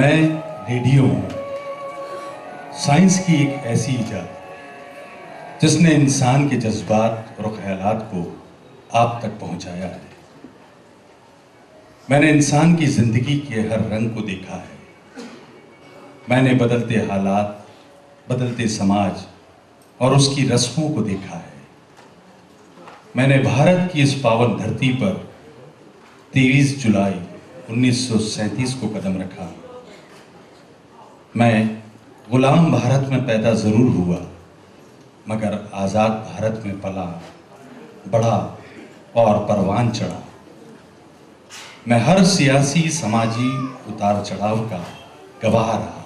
मैं रेडियो हूँ, साइंस की एक ऐसी इजाद जिसने इंसान के जज्बात और ख्यालात को आप तक पहुँचाया है। मैंने इंसान की ज़िंदगी के हर रंग को देखा है। मैंने बदलते हालात, बदलते समाज और उसकी रस्मों को देखा है। मैंने भारत की इस पावन धरती पर 23 जुलाई 1937 को कदम रखा। मैं गुलाम भारत में पैदा ज़रूर हुआ, मगर आज़ाद भारत में पला, बढ़ा और परवान चढ़ा। मैं हर सियासी समाजी उतार चढ़ाव का गवाह रहा।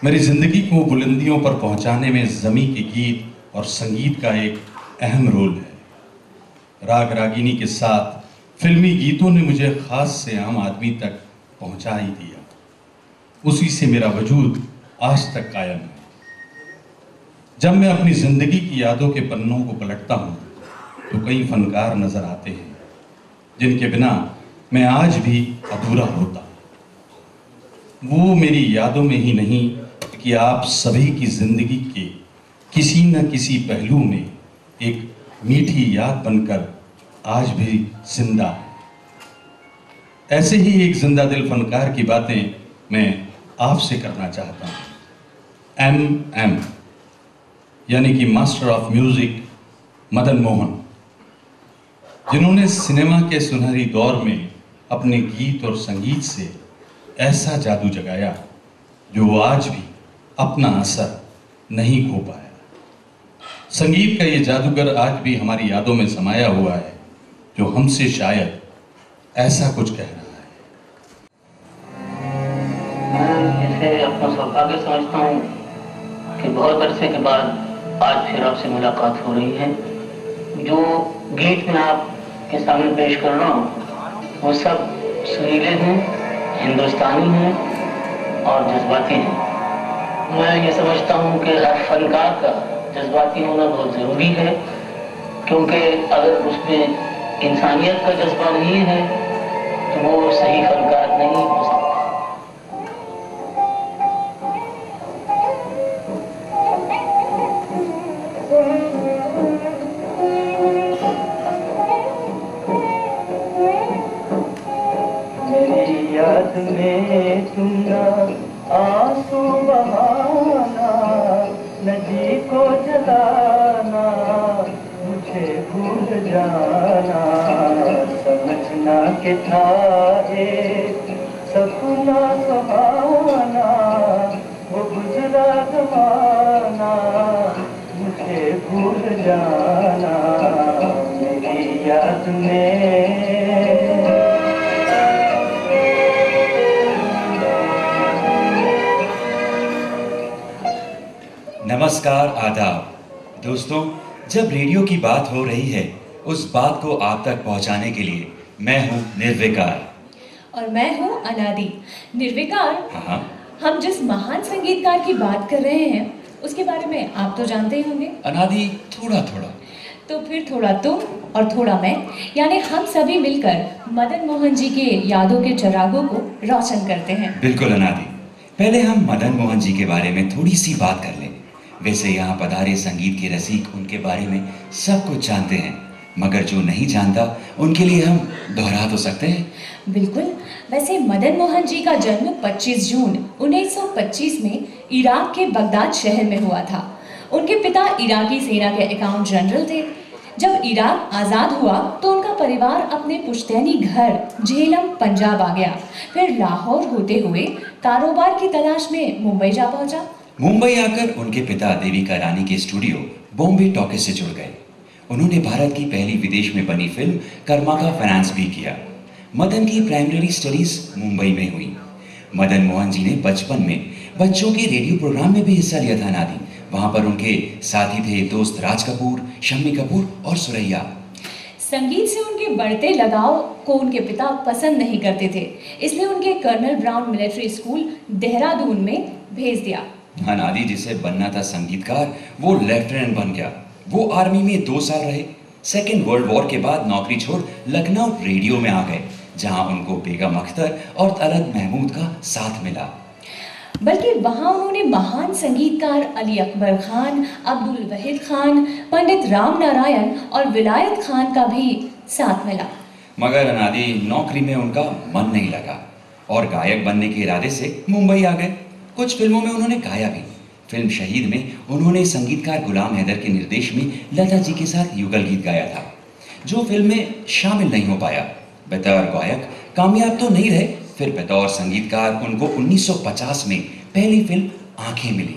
मेरी ज़िंदगी को बुलंदियों पर पहुंचाने में ज़मी के गीत और संगीत का एक अहम रोल है। राग रागिनी के साथ फिल्मी गीतों ने मुझे ख़ास से आम आदमी तक पहुंचा ही दिया। उसी से मेरा वजूद आज तक कायम है। जब मैं अपनी ज़िंदगी की यादों के पन्नों को पलटता हूँ तो कई फनकार नज़र आते हैं जिनके बिना मैं आज भी अधूरा होता। वो मेरी यादों में ही नहीं कि आप सभी की ज़िंदगी के किसी न किसी पहलू में एक मीठी याद बनकर आज भी जिंदा है। ऐसे ही एक जिंदा दिल फनकार की बातें मैं आपसे करना चाहता हूँ। MM यानी कि master of music Madan Mohan, जिन्होंने सिनेमा के सुनहरी दौर में अपने गीत और संगीत से ऐसा जादू जगाया जो आज भी अपना असर नहीं खो पाया। संगीत का ये जादूगर आज भी हमारी यादों में समाया हुआ है, जो हमसे शायद ऐसा कुछ कह रहा है। मैं इसे अपना सौभाग्य समझता हूँ कि बहुत अरसे के बाद आज फिर आपसे मुलाकात हो रही है। जो गीत मैं आपके सामने पेश कर रहा हूँ वो सब सुरीले हैं, हिंदुस्तानी हैं और जज्बाती हैं। मैं ये समझता हूँ कि हर फनकार का जज्बाती होना बहुत ज़रूरी है, क्योंकि अगर उसमें इंसानियत का जज्बा नहीं है तो वो सही फनकार नहीं हो सकता। मेरी याद में तुम ना आंसू बहाना, नदी को जलाना, मुझे भूल जाना, समझना कि था एक सपना सुहाना, वो गुजरा जमाना, मुझे भूल जाना, मेरी याद में। नमस्कार, आदाब दोस्तों। जब रेडियो की बात हो रही है, उस बात को आप तक पहुंचाने के लिए मैं हूं निर्विकार और मैं हूं अनादि। निर्विकार, हाँ, हम जिस महान संगीतकार की बात कर रहे हैं उसके बारे में आप तो जानते ही होंगे। अनादि, थोड़ा थोड़ा। तो फिर थोड़ा तुम और थोड़ा मैं, यानी हम सभी मिलकर मदन मोहन जी के यादों के चिरागों को रोशन करते हैं। बिल्कुल अनादि, पहले हम मदन मोहन जी के बारे में थोड़ी सी बात कर लें। वैसे यहाँ पधारे संगीत के रसिक उनके बारे में सब कुछ जानते हैं, मगर जो नहीं जानता उनके लिए हम दोहरा तो सकते हैं। बिल्कुल। वैसे मदन मोहन जी का जन्म 25 जून 1925 में इराक के बगदाद शहर में हुआ था। उनके पिता इराकी सेना के अकाउंट जनरल थे। जब इराक आज़ाद हुआ तो उनका परिवार अपने पुश्तैनी घर झेलम पंजाब आ गया। फिर लाहौर होते हुए कारोबार की तलाश में मुंबई जा पहुंचा। मुंबई आकर उनके पिता देविका रानी के स्टूडियो बॉम्बे टॉकीज से जुड़ गए। उन्होंने भारत की पहली विदेश में बनी फिल्म कर्मा का फाइनेंस भी किया। मदन की प्राइमरी स्टडीज मुंबई में हुई। मदन मोहन जी ने बचपन में बच्चों के रेडियो प्रोग्राम में भी हिस्सा लिया था नादी। वहां पर उनके साथी थे दोस्त राज कपूर, शम्मी कपूर और सुरैया। संगीत से उनके बढ़ते लगाव को उनके पिता पसंद नहीं करते थे, इसलिए उनके colonel Brown military school Dehradun में भेज दिया। अनादि, जिसे बनना था संगीतकार, वो लेफ्टिनेंट बन गया। वो आर्मी में 2 साल रहे। सेकेंड वर्ल्ड वॉर के बाद नौकरी छोड़ लखनऊ रेडियो में आ गए। जहां उनको बेगम अख्तर और तलत महमूद का साथ मिला। बल्कि वहां उन्होंने महान संगीतकार अली अकबर खान, अब्दुल वहीद खान, पंडित राम नारायण और विलायत खान का भी साथ मिला। मगर अनादि नौकरी में उनका मन नहीं लगा और गायक बनने के इरादे से मुंबई आ गए। कुछ फिल्मों में उन्होंने गाया भी। फिल्म शहीद में उन्होंने संगीतकार गुलाम हैदर के निर्देश में लता जी के साथ युगल गीत गाया था, जो फिल्म में शामिल नहीं हो पाया। बतौर गायक कामयाब तो नहीं रहे, फिर बतौर संगीतकार उनको 1950 में पहली फिल्म आंखें मिली।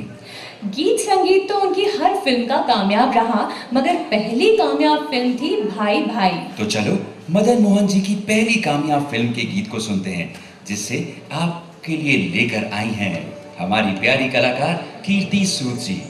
गीत संगीत तो उनकी हर फिल्म का कामयाब रहा, मगर पहली कामयाब फिल्म थी भाई भाई। तो चलो मदन मोहन जी की पहली कामयाब फिल्म के गीत को सुनते हैं, जिससे आपके लिए लेकर आई हैं हमारी प्यारी कलाकार कीर्ति सूद जी।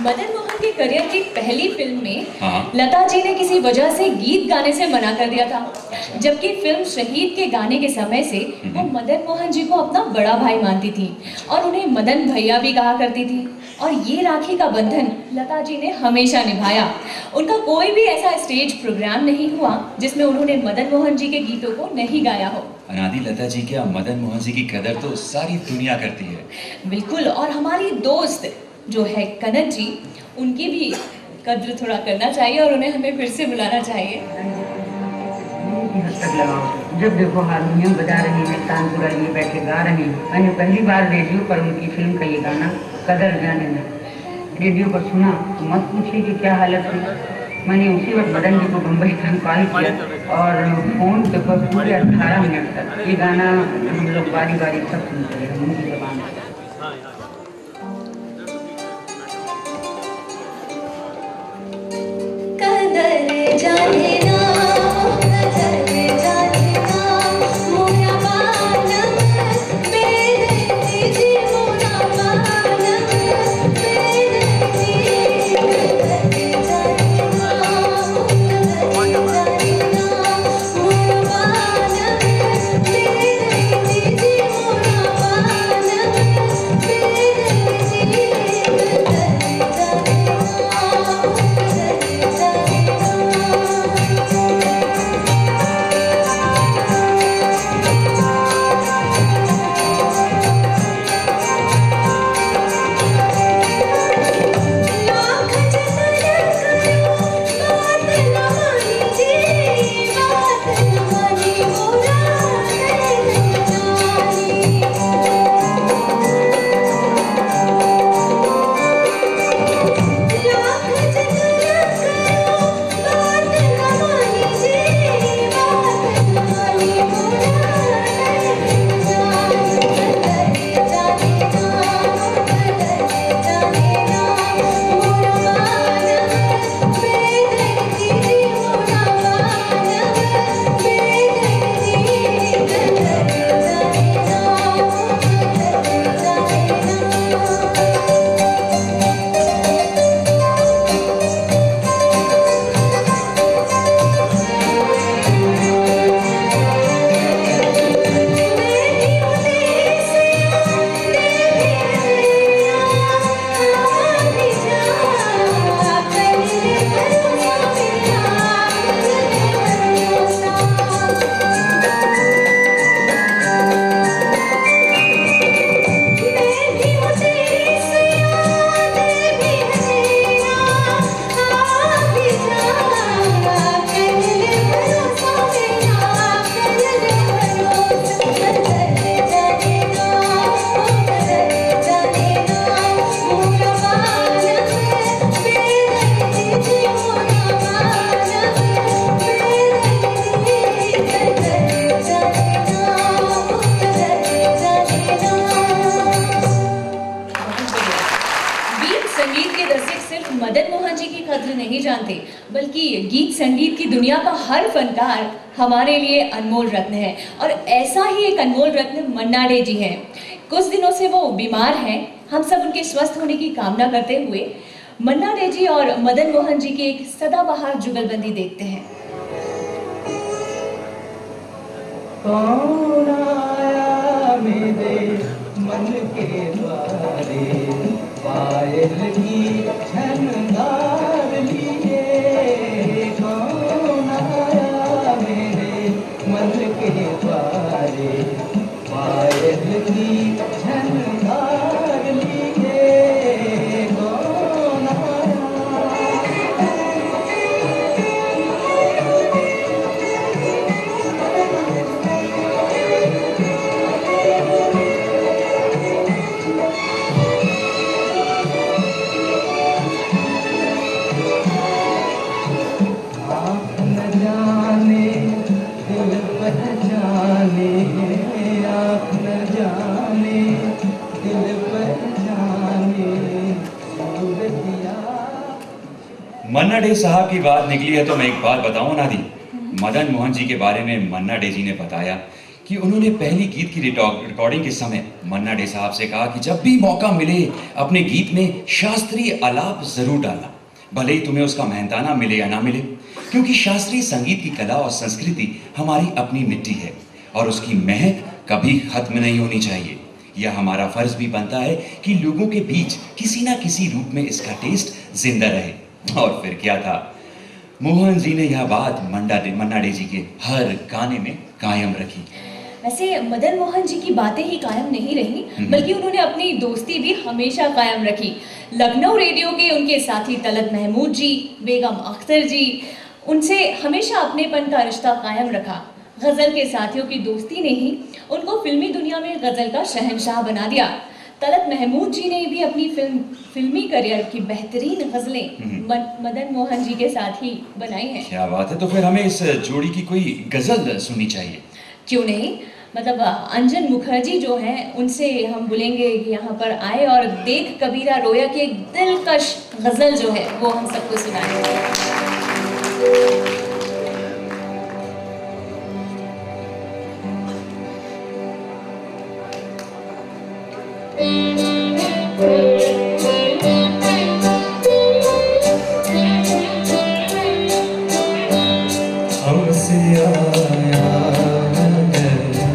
मदन मोहन के करियर की पहली फिल्म में लता जी ने किसी वजह से गीत गाने से मना कर दिया था, जबकि फिल्म शहीद के गाने के समय से वो मदन मोहन जी को अपना बड़ा भाई मानती थी और उन्हें मदन भैया भी कहा करती थी। और ये राखी का बंधन लता जी ने हमेशा निभाया। उनका कोई भी ऐसा स्टेज प्रोग्राम नहीं हुआ जिसमें उन्होंने मदन मोहन जी के गीतों को नहीं गाया हो। अनादि लता जी क्या मदन मोहन जी की कदर तो सारी दुनिया करती है। बिल्कुल, और हमारी दोस्त जो है कनक जी, उनकी भी कद्र थोड़ा करना चाहिए और उन्हें हमें फिर से बुलाना चाहिए। जब देखो हारमोनियम बजा रही है, तानपुरा लिए बैठे गा रहे हैं। मैंने पहली बार रेडियो पर उनकी फिल्म का ये गाना कदर जाने में रेडियो पर सुना तो मत पूछिए कि क्या हालत थी। मैंने उसी वक्त मदन जी को मुंबई से कॉल किया और फोन पे पर पूरे 18 मिनट तक ये गाना हम लोग बारी बारी सब सुनते रहे उनकी जबान से। कदर जाने ना, कदर जाने ना, मोरा बालम बेदर्दी मोरा बालम बेदर्दी। कदर जाने ना, कदर जाने ना, मोरा बालम बेदर्दी। जी की कद्र नहीं जानते, बल्कि गीत संगीत की दुनिया का हर फनकार हमारे लिए अनमोल रत्न है। और ऐसा ही एक अनमोल रत्न मन्ना डे जी हैं। कुछ दिनों से वो बीमार हैं। हम सब उनके स्वस्थ होने की कामना करते हुए मन्ना डे जी और मदन मोहन जी की एक सदाबहार जुगलबंदी देखते हैं। कौन आया मेरे मन के द्वारे, पायल की झनकार लिए। कौन आया मेरे मन के द्वारे, पायल की झनकार लिए। कौन आया। आप न जाने दिल पर जाने, आप न जाने दिल पर जाने, सूरतिया। मन्ना डे साहब की बात निकली है तो मैं एक बात बताऊं नादी। मदन मोहन जी के बारे में मन्ना डे जी ने बताया कि उन्होंने पहली गीत की रिकॉर्डिंग के समय मन्ना डे साहब से कहा कि जब भी मौका मिले अपने गीत में शास्त्रीय आलाप जरूर डालना, भले ही तुम्हें उसका मेहनताना मिले या ना मिले, क्योंकि शास्त्रीय संगीत की कला और संस्कृति हमारी अपनी मिट्टी है और उसकी महक कभी खत्म नहीं होनी चाहिए। यह हमारा फर्ज भी बनता है कि लोगों के बीच किसी ना किसी रूप में इसका टेस्ट जिंदा रहे। और फिर क्या था, मोहन जी ने यह बात मन्ना डे जी के हर गाने में कायम रखी। वैसे मदन मोहन जी की बातें ही कायम नहीं रही, बल्कि उन्होंने अपनी दोस्ती भी हमेशा कायम रखी। लखनऊ रेडियो के उनके साथी तलत महमूद जी, बेगम अख्तर जी, उनसे हमेशा अपनेपन का रिश्ता कायम रखा। गजल के साथियों की दोस्ती ने ही उनको फिल्मी दुनिया में गजल का शहंशाह बना दिया। तलत महमूद जी ने भी अपनी फिल्मी करियर की बेहतरीन गजलें मदन मोहन जी के साथ ही बनाई हैं। क्या बात है, तो फिर हमें इस जोड़ी की कोई गजल सुननी चाहिए। क्यों नहीं, मतलब अंजन मुखर्जी जो हैं उनसे हम बोलेंगे कि यहाँ पर आए और देख कबीरा रोया की एक दिलकश गजल जो है वो हम सबको सुनाएंगे। हमसे आया न गया,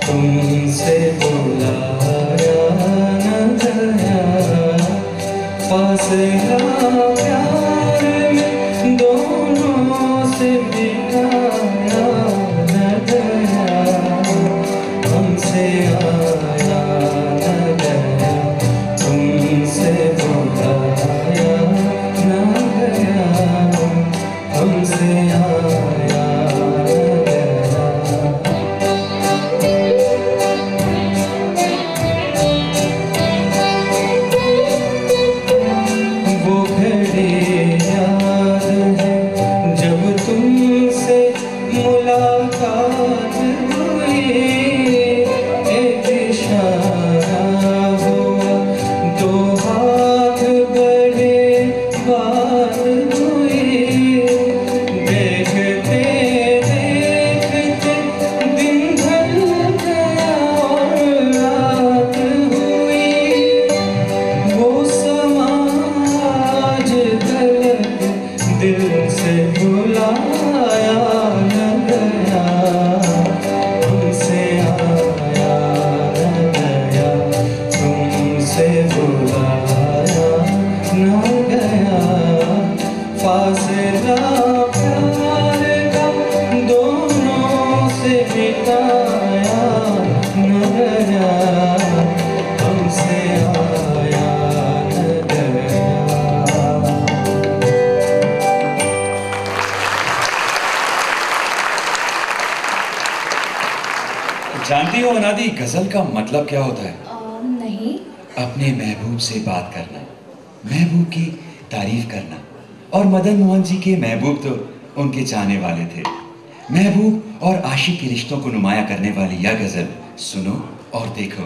तुमसे बुलाया न गया, फासला प्यार में दोनों से मिटाया न गया। हमसे आया न गया, तुमसे बुलाया न गया, हमसे आया जानती हो अनादि, गजल का मतलब क्या होता है? नहीं। अपने महबूब से बात करना, महबूब की तारीफ करना। और मदन मोहन जी के महबूब तो उनके चाहने वाले थे। महबूब और आशिक के रिश्तों को नुमाया करने वाली यह गजल सुनो और देखो।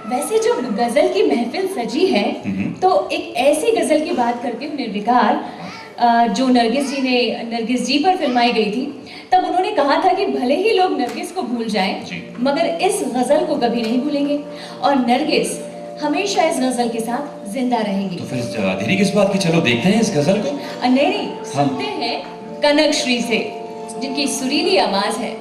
वैसे जो गजल की महफिल सजी है तो एक ऐसी गजल की बात करती हूँ निर्विकार, जो नरगिस जी पर फिल्माई गई थी। तब उन्होंने कहा था कि भले ही लोग नरगिस को भूल जाएं, मगर इस गजल को कभी नहीं भूलेंगे और नरगिस हमेशा इस गजल के साथ जिंदा रहेंगी। तो फिर देरी किस बात की, चलो देखते हैं इस गजल को। नहीं, सुनते हैं कनक श्री से, जिनकी सुरीली आवाज है।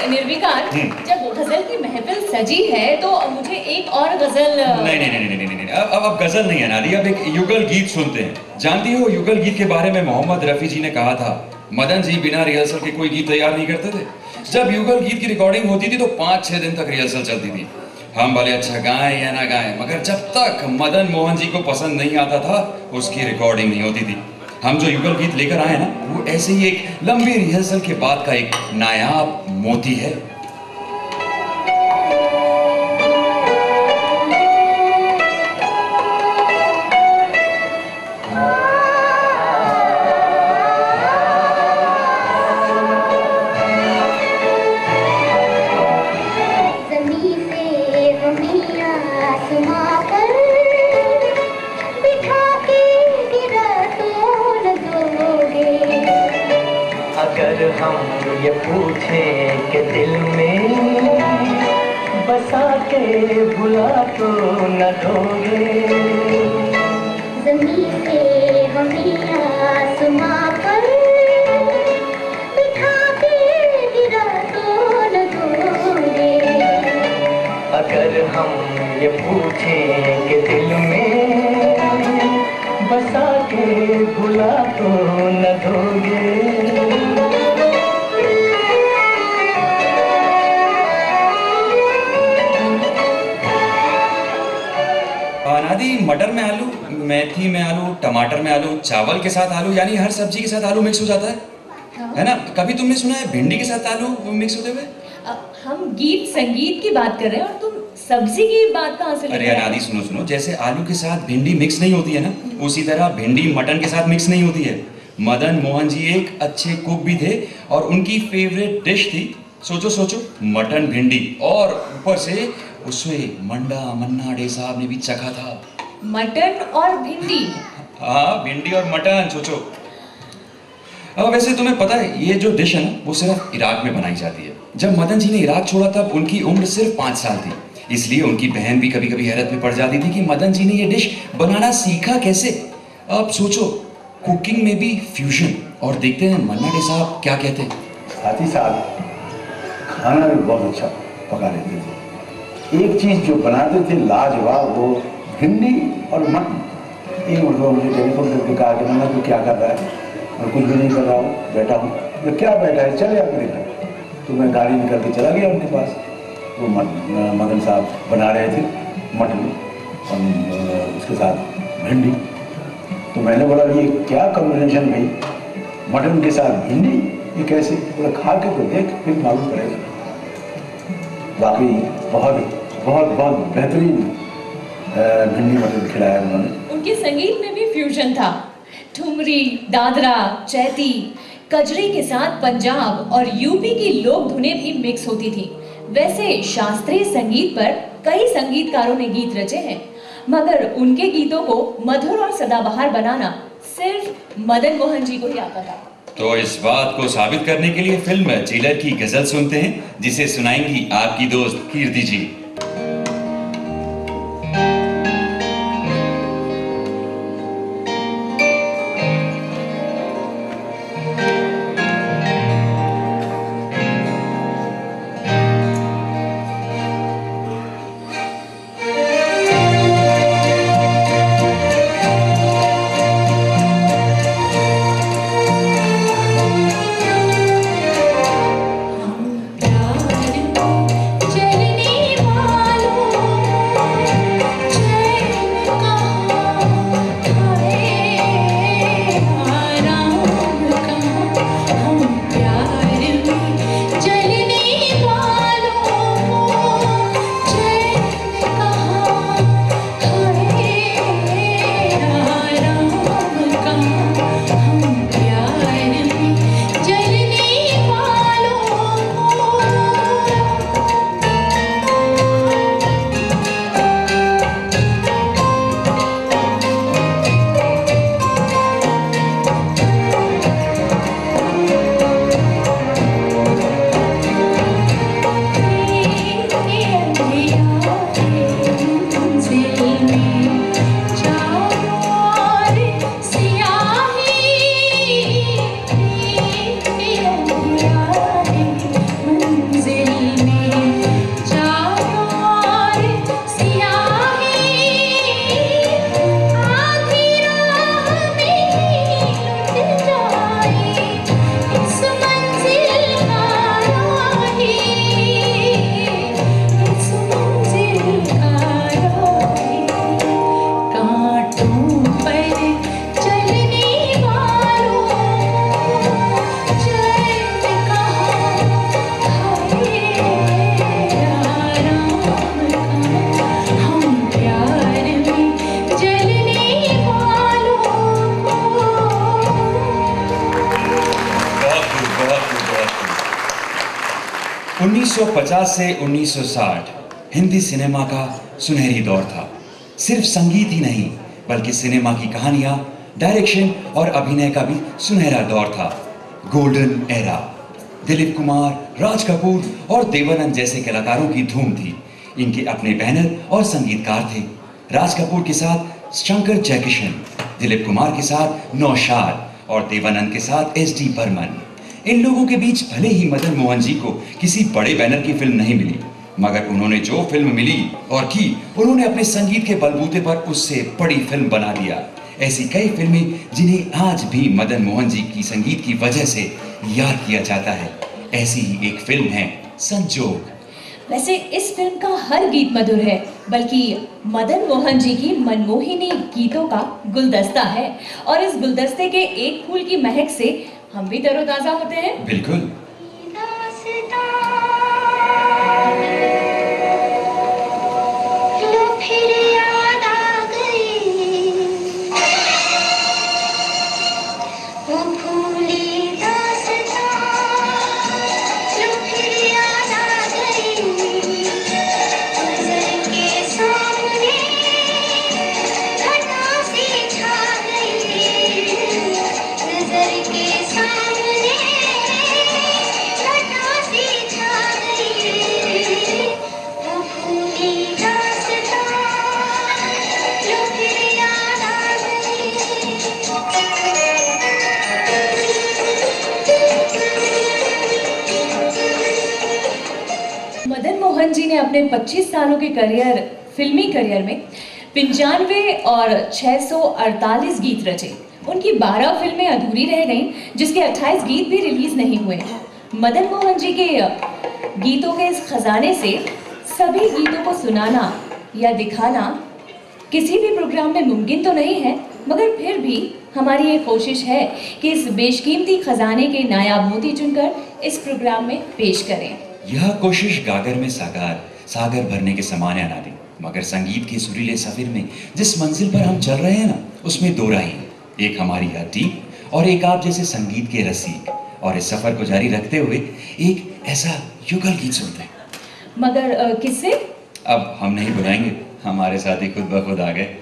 निर्विकार, जब गजल की महफिल सजी है तो मुझे एक और गजल नहीं, अब गजल नहीं है नारी, अब एक युगल गीत सुनते हैं। जानती हो युगल गीत के बारे में मोहम्मद रफी जी ने कहा था, मदन जी बिना रिहर्सल के कोई गीत तैयार नहीं करते थे। जब युगल गीत की रिकॉर्डिंग होती थी तो 5-6 दिन तक रिहर्सल चलती थी। हम भले अच्छा गाएं या ना गाएं, मगर जब तक मदन मोहन जी को पसंद नहीं आता था उसकी रिकॉर्डिंग नहीं होती थी। हम जो युगल गीत लेकर आए ना, वो ऐसे ही एक लंबी रिहर्सल के बाद का एक नायाब मोती है। अगर हम ये पूछें कि दिल में बसा के भुला तो न दोगे, ज़मीन से हमें आसमां पर बिठा के गिरा तो न दोगे। अगर हम ये पूछें के दिल में बसा के भुला तो न दोगे। नादी, मटर में आलू, मेथी में आलू, टमाटर में आलू, चावल के साथ आलू, यानी हर सब्जी के साथ आलू मिक्स हो जाता है। हाँ। है ना? कभी तुमने सुना है भिंडी के साथ आलू मिक्स होते हुए? हम गीत संगीत की बात कर रहे हैं और तुम सब्जी की बात कहाँ से ले अरे रहे हो? अनादि, सुनो सुनो, जैसे आलू के साथ भिंडी मिक्स नहीं होती है ना, उसी तरह भिंडी मटन के साथ मिक्स नहीं होती है। मदन मोहन जी एक अच्छे कुक भी थे और उनकी फेवरेट डिश थी, सोचो सोचो, मटन भिंडी, और ऊपर से उसे मन्ना डे साहब ने भी चखा था। मटन और भिंडी? हाँ, भिंडी और मटन, सोचो। अब वैसे तुम्हें पता है ये जो डिश है ना, वो सिर्फ इराक में बनाई जाती है। जब मदन जी ने इराक छोड़ा तब उनकी उम्र सिर्फ 5 साल थी, इसलिए उनकी बहन भी कभी कभी हैरत में पड़ जाती थी कि मदन जी ने ये डिश बनाना सीखा कैसे। अब सोचो, कुकिंग में भी फ्यूजन। और देखते हैं मन्ना डे साहब क्या कहते हैं। साथ ही साथ खाना भी बहुत अच्छा पका लेते थे। एक चीज़ जो बनाते थे लाजवाब, वो भिंडी और मटन। एक मतलब मुझे टेलीफोन करके कहा कि मन्ना तू क्या कर रहा है? मैं कुछ भी नहीं कर रहा हूँ, बैठा हूँ। तो क्या बैठा है, चले आप मेरे घर। तो मैं गाड़ी निकल के चला गया उनके पास। वो मदन साहब बना रहे थे मटन और उसके साथ भिंडी। तो मैंने बोला ये क्या कॉम्बिनेशन भाई, मटन के साथ भिंडी, ये कैसे? बोला खा के तो देख, फिर मालूम पड़ेगा। वाकई बहुत बहुत बहुत बेहतरीन भिंडी मटन खिलाया उन्होंने। उनके संगीत में भी फ्यूजन था। ठुमरी, दादरा, चैती, कजरी के साथ पंजाब और यूपी की लोक धुनें भी मिक्स होती थी। वैसे शास्त्रीय संगीत पर कई संगीतकारों ने गीत रचे हैं, मगर उनके गीतों को मधुर और सदाबहार बनाना सिर्फ मदन मोहन जी को ही आता था। तो इस बात को साबित करने के लिए फिल्म जेलर की गजल सुनते हैं, जिसे सुनाएंगी आपकी दोस्त कीर्ति जी। बहुत 1950 से 1960 हिंदी सिनेमा का सुनहरी दौर था। सिर्फ संगीत ही नहीं, बल्कि सिनेमा की कहानियां, डायरेक्शन और अभिनय का भी सुनहरा दौर था। Golden era. दिलीप कुमार, राज कपूर और देवानंद जैसे कलाकारों की धूम थी। इनके अपने बैनर और संगीतकार थे। राज कपूर के साथ शंकर जयकिशन, दिलीप कुमार के साथ नौशाद और देवानंद के साथ एस.डी. बर्मन। इन लोगों के बीच भले ही मदन मोहन जी को किसी बड़े बैनर की फिल्म नहीं मिली, मगर उन्होंने जो फिल्म मिली और की, उन्होंने अपने संगीत के बलबूते पर उससे बड़ी फिल्म बना दिया। ऐसी कई फिल्में जिन्हें आज भी मदन मोहन जी की संगीत की वजह से याद किया जाता है। ऐसी ही एक फिल्म है संजोग। वैसे इस फिल्म का हर गीत मधुर है, बल्कि मदन मोहन जी की मनमोहिनी गीतों का गुलदस्ता है, और इस गुलदस्ते के एक फूल की महक से हम भी तरोताजा होते हैं। बिल्कुल। मदन मोहन जी ने अपने 25 सालों के फिल्मी करियर में 95 और 648 गीत रचे। उनकी 12 फिल्में अधूरी रह गईं, जिसके 28 गीत भी रिलीज नहीं हुए। मदन मोहन जी के गीतों के इस खजाने से सभी गीतों को सुनाना या दिखाना किसी भी प्रोग्राम में मुमकिन तो नहीं है, मगर फिर भी हमारी ये कोशिश है कि इस बेशकीमती खजाने के नायाब मोती चुनकर इस प्रोग्राम में पेश करें। यह कोशिश गागर में सागर भरने के समान है अनादि, मगर संगीत के सुरीले सफर में जिस मंजिल पर हम चल रहे हैं ना, उसमें दो राहें हैं, एक हमारी हर टीम और एक आप जैसे संगीत के रसिक। और इस सफर को जारी रखते हुए एक ऐसा युगल गीत सुनते हैं। मगर किससे? अब हम नहीं बुलाएंगे, हमारे साथ ही खुद ब खुद आ गए।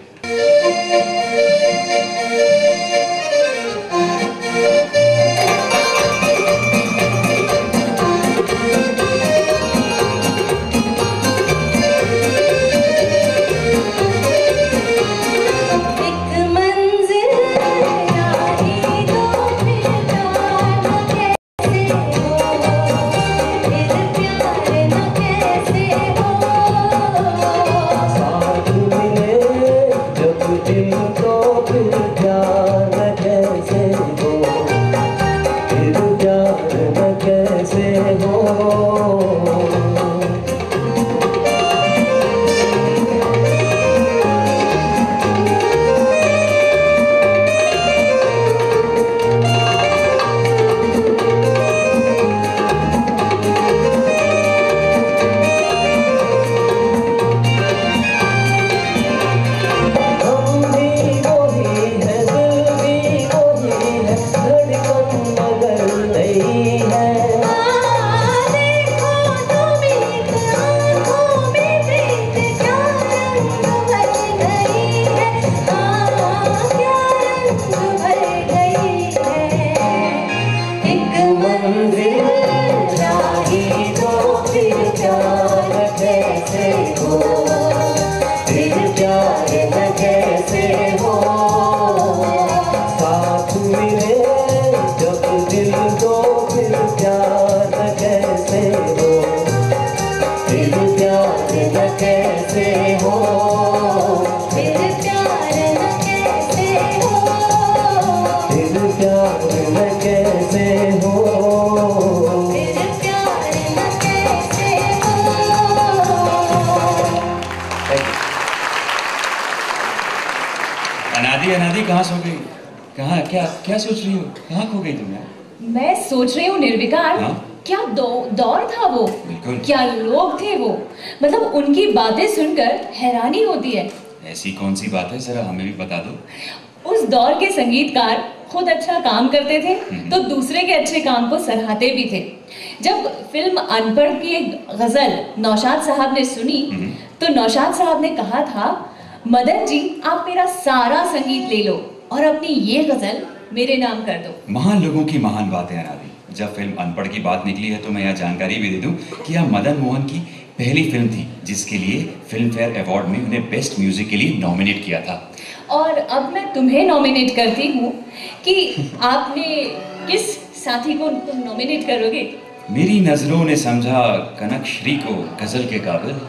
अनादि कहाँ सो गई? कहाँ क्या सोच रही हो? कहाँ खो गई तुम? मैं सोच रही हूँ निर्विकार, क्या दौर था वो, क्या लोग थे वो, मतलब उनकी बातें सुनकर हैरानी होती है। ऐसी कौन सी बात है, जरा हमें भी बता दो। उस दौर के संगीतकार खुद अच्छा काम करते थे तो दूसरे के अच्छे काम को सराहते भी थे। जब फिल्म अनपढ़ की एक गजल नौशाद साहब ने सुनी तो नौशाद साहब ने कहा था, मदन जी आप मेरा सारा संगीत ले लो और अपनी ये गजल मेरे नाम कर दो। महान लोगों की महान बातें अनादि। जब फिल्म अनपढ़ की बात निकली है तो मैं यह जानकारी भी दे दूं कि यह मदन मोहन की पहली फिल्म थी जिसके लिए फिल्म फेयर अवार्ड में उन्हें बेस्ट म्यूजिक के लिए नॉमिनेट किया था। और अब मैं तुम्हें नॉमिनेट करती हूँ कि आपने किस साथी को तुम नॉमिनेट करोगे? मेरी नजरों ने समझा कनक श्री को गजल के काबिल।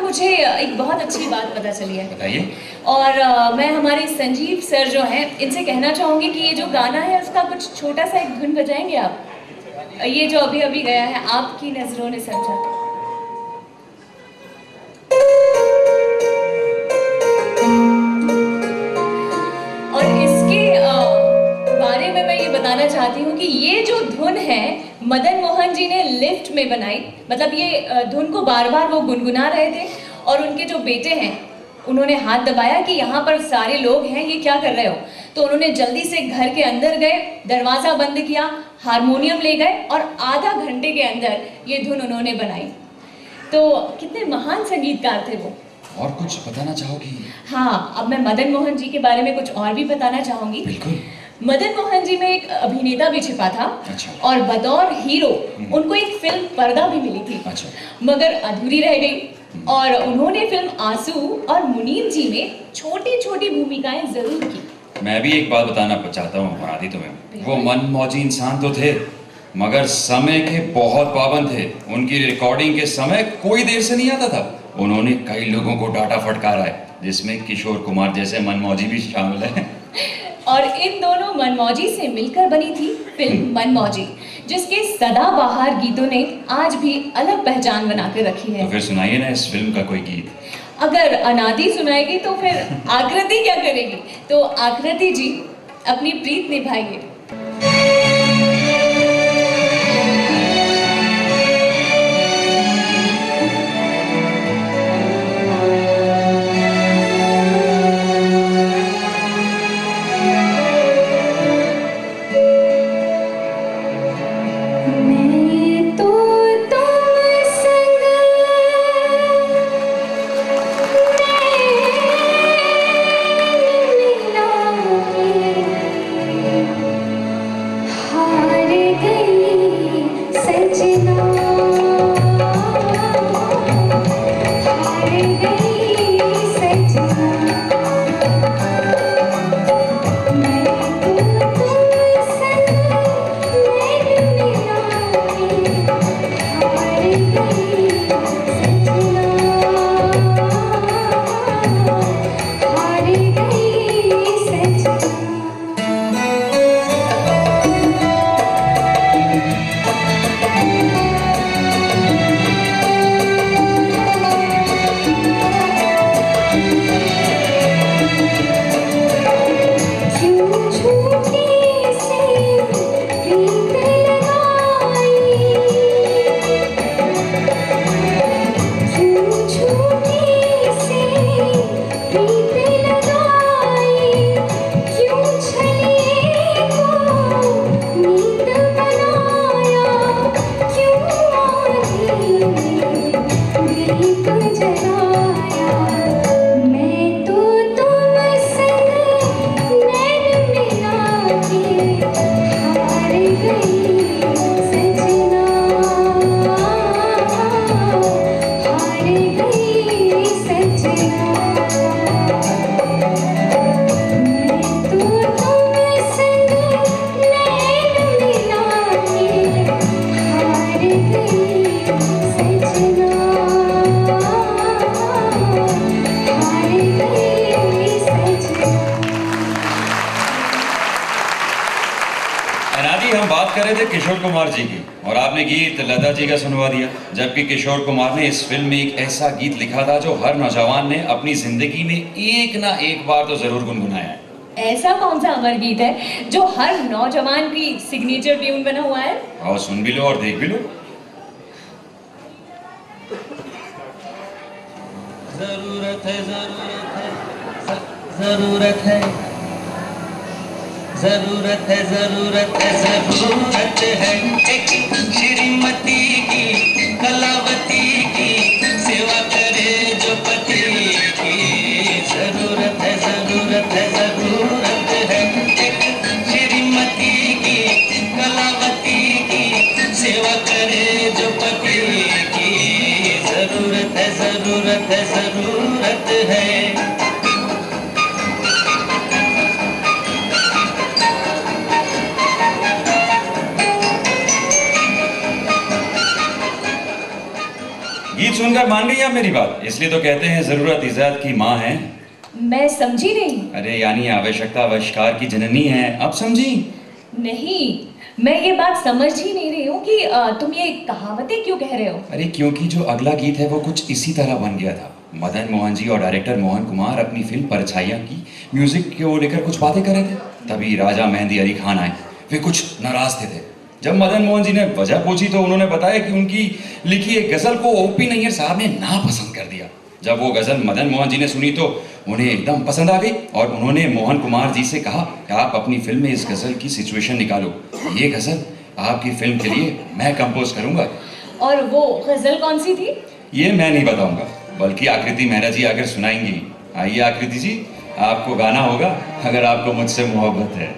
मुझे एक बहुत अच्छी बात पता चली है। बताइए। और मैं हमारे संजीव सर जो हैं इनसे कहना चाहूँगी कि ये जो गाना है उसका कुछ छोटा सा एक धुन बजाएंगे आप? ये जो अभी अभी गया है, आपकी नजरों ने समझा। और इसके बारे में मैं ये बताना चाहती हूँ कि ये जो धुन है मदन मोहन जी ने लिफ्ट में बनाई। मतलब ये धुन को बार बार वो गुनगुना रहे थे और उनके जो बेटे हैं उन्होंने हाथ दबाया कि यहाँ पर सारे लोग हैं, ये क्या कर रहे हो। तो उन्होंने जल्दी से घर के अंदर गए, दरवाज़ा बंद किया, हारमोनियम ले गए और आधा घंटे के अंदर ये धुन उन्होंने बनाई। तो कितने महान संगीतकार थे वो। और कुछ बताना चाहोगी? हाँ, अब मैं मदन मोहन जी के बारे में कुछ और भी बताना चाहूँगी। बिल्कुल। मदन मोहन जी में एक अभिनेता भी छिपा था। अच्छा। और बतौर हीरो उनको एक फिल्म पर्दा भी मिली थी। अच्छा। मगर अधूरी रह गई। और उन्होंने फिल्म आंसू और मुनीम जी में छोटी छोटी भूमिकाएं जरूर की। मैं भी एक बात बताना चाहता हूँ मनादी तुम्हें। वो मनमौजी इंसान तो थे मगर समय के बहुत पाबंद थे। उनकी रिकॉर्डिंग के समय कोई देर से नहीं आता था। उन्होंने कई लोगों को डांटा फटकारा है, जिसमें किशोर कुमार जैसे मनमौजी भी शामिल है। और इन दोनों मनमौजी से मिलकर बनी थी फिल्म मनमौजी, जिसके सदाबहार गीतों ने आज भी अलग पहचान बना कर रखी है। तो फिर सुनाइए ना इस फिल्म का कोई गीत। अगर अनादि सुनाएगी तो फिर आकृति क्या करेगी। तो आकृति जी अपनी प्रीत निभाइए। अनादि हम बात कर रहे थे किशोर कुमार जी की और आपने गीत लता जी का सुनवा दिया, जबकि किशोर कुमार ने इस फिल्म में एक ऐसा गीत लिखा था जो हर नौजवान ने अपनी जिंदगी में एक ना एक बार तो जरूर गुनगुनाया है। ऐसा कौन सा अमर गीत है जो हर नौजवान की सिग्नेचर ट्यून बना हुआ है? और सुन भी लो और देख भी लो। जरूरत है, जरूरत है, जरूरत है, जरूरत है, जरूरत है, जरूरत है एक श्रीमती की, कलावती की सेवा करे जो पति की। जरूरत है, जरूरत है, जरूरत है एक श्रीमती की, कलावती की सेवा करे जो पति की। जरूरत है, जरूरत है, जरूरत है। गीत सुनकर मान गई आप मेरी बात? इसलिए तो कहते हैं जरूरत इजाद की माँ है। मैं समझी नहीं। अरे यानी आवश्यकता आविष्कार की जननी है, अब समझी? नहीं, मैं ये बात समझ ही नहीं रही हूँ कि तुम ये कहावतें क्यों कह रहे हो। अरे क्योंकि जो अगला गीत है वो कुछ इसी तरह बन गया था। मदन मोहन जी और डायरेक्टर मोहन कुमार अपनी फिल्म परछाइयां की म्यूजिक को लेकर कुछ बातें कर रहे थे, तभी राजा मेहंदी अली खान आए। वे कुछ नाराज थे। जब मदन मोहन जी ने वजह पूछी तो उन्होंने बताया कि उनकी लिखी एक गजल को ओपी नैयर साहब ने नापसंद कर दिया। जब वो गजल मदन मोहन जी ने सुनी तो उन्हें एकदम पसंद आ गई और उन्होंने मोहन कुमार जी से कहा कि आप अपनी फिल्म में इस गजल की सिचुएशन निकालो, ये गजल आपकी फिल्म के लिए मैं कंपोज करूंगा। और वो गजल कौन सी थी? ये मैं नहीं बताऊंगा, बल्कि आकृति मेहरा जी आकर सुनाएंगी। आइए आकृति जी, आपको गाना होगा अगर आपको मुझसे मोहब्बत है।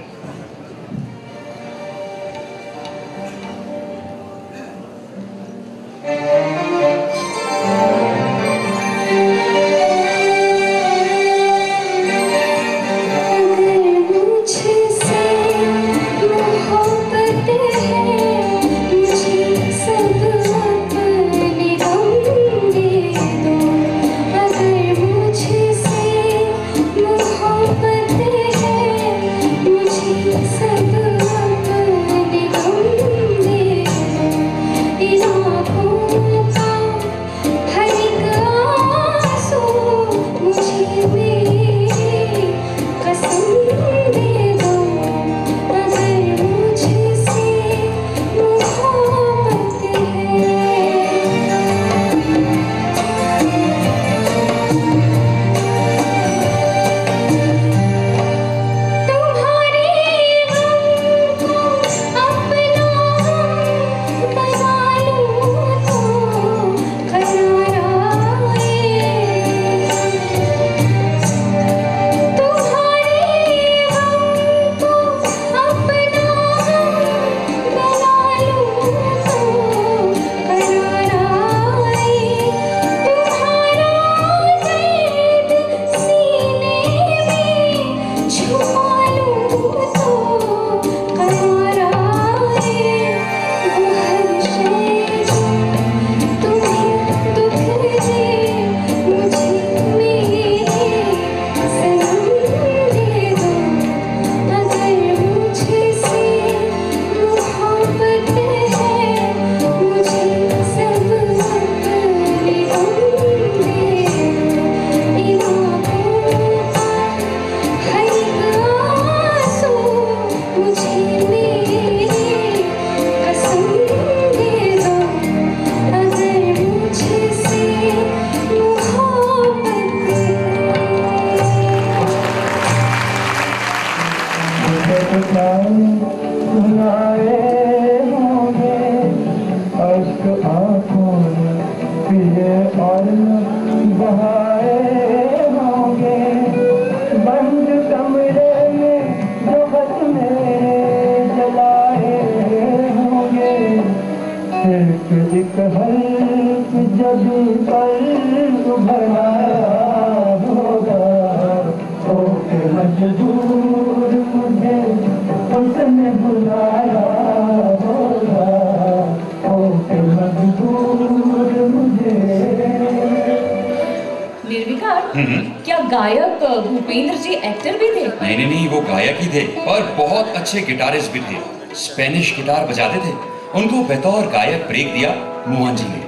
क्या गायक भूपेंद्र जी एक्टर भी थे? नहीं, वो गायक ही थे और बहुत अच्छे गिटारिस्ट भी थे। स्पेनिश गिटार बजाते थे, उनको बतौर गायक ब्रेक दिया मोहन जी ने।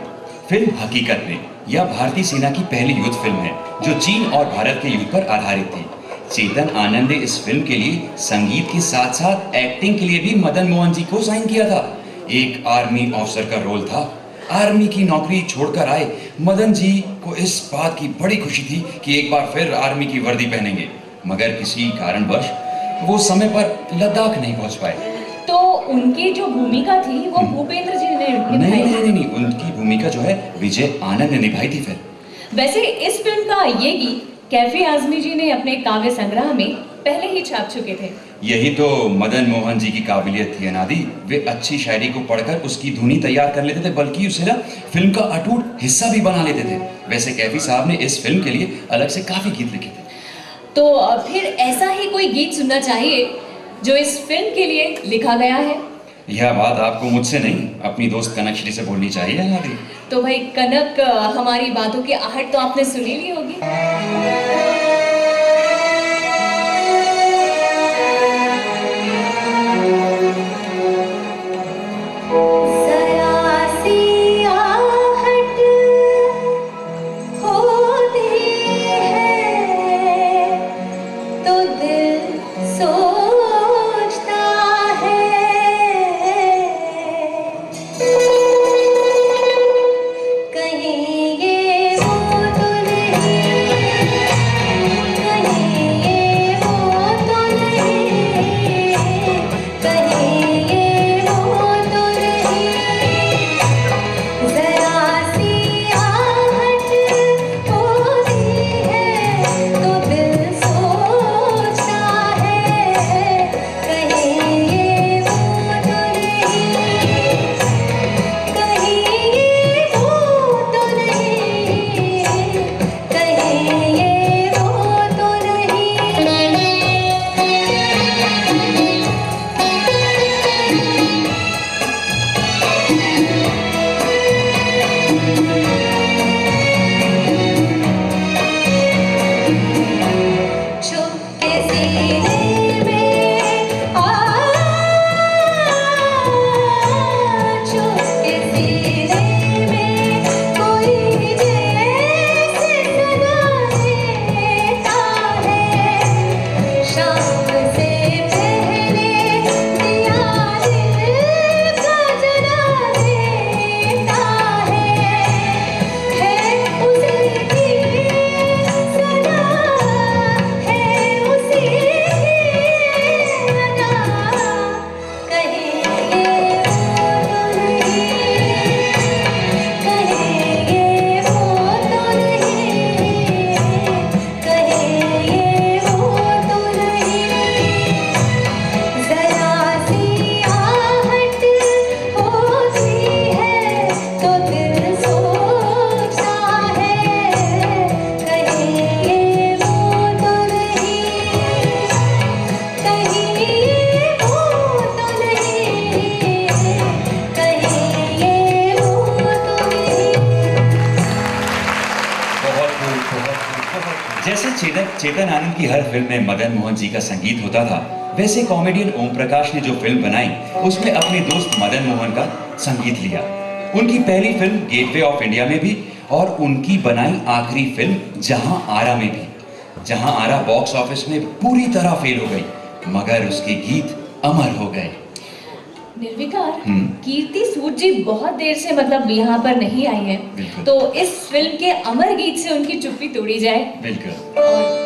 फिल्म हकीकत में यह भारतीय सेना की पहली युद्ध फिल्म है जो चीन और भारत के युद्ध पर आधारित थी। चेतन आनंद ने इस फिल्म के लिए संगीत के साथ साथ एक्टिंग के लिए भी मदन मोहन जी को साइन किया था। एक आर्मी ऑफिसर का रोल था। आर्मी की नौकरी छोड़कर आए मदन जी को इस बात की बड़ी खुशी थी कि एक बार फिर आर्मी की वर्दी पहनेंगे, मगर किसी कारणवश वो समय पर लद्दाख नहीं पहुंच पाए। तो उनकी जो भूमिका थी वो भूपेंद्र जी ने निभाई? नहीं, उनकी भूमिका जो है विजय आनंद ने निभाई थी फिर। वैसे इस फिल्म का ये गीत कैफी आजमी जी ने अपने काव्य संग्रह में पहले ही छाप चुके थे। यही तो मदन मोहन जी की काबिलियत थी अनादि। वे अच्छी शायरी को पढ़कर उसकी धुनी तैयार कर लेते थे, बल्कि उसे ना फिल्म का अटूट हिस्सा भी बना लेते थे। वैसे कैफी साहब ने इस फिल्म के लिए अलग से काफी गीत लिखे थे। तो फिर ऐसा ही कोई गीत सुनना चाहिए जो इस फिल्म के लिए लिखा गया है। यह बात आपको मुझसे नहीं, अपनी दोस्त कनक श्री से बोलनी चाहिए अनादि। तो भाई कनक, हमारी बातों की आहट तो आपने सुनी ली होगी। चेतन आनंद की हर फिल्म में मदन मोहन जी का संगीत होता था, वैसे कॉमेडियन ओम प्रकाश ने जो फिल्म बनाई उसमें अपने दोस्त मदन मोहन का संगीत लिया। उनकी पहली फिल्म गेटवे ऑफ इंडिया में भी और उनकी बनाई आखिरी फिल्म जहां आरा में भी। जहां आरा बॉक्स ऑफिस में पूरी तरह फेल हो गई, मगर उसके गीत अमर हो गए। निर्विकार, कीर्ति सूद जी बहुत देर से मतलब यहाँ पर नहीं आई है, तो इस फिल्म के अमर गीत से उनकी चुप्पी तोड़ी जाए। बिल्कुल।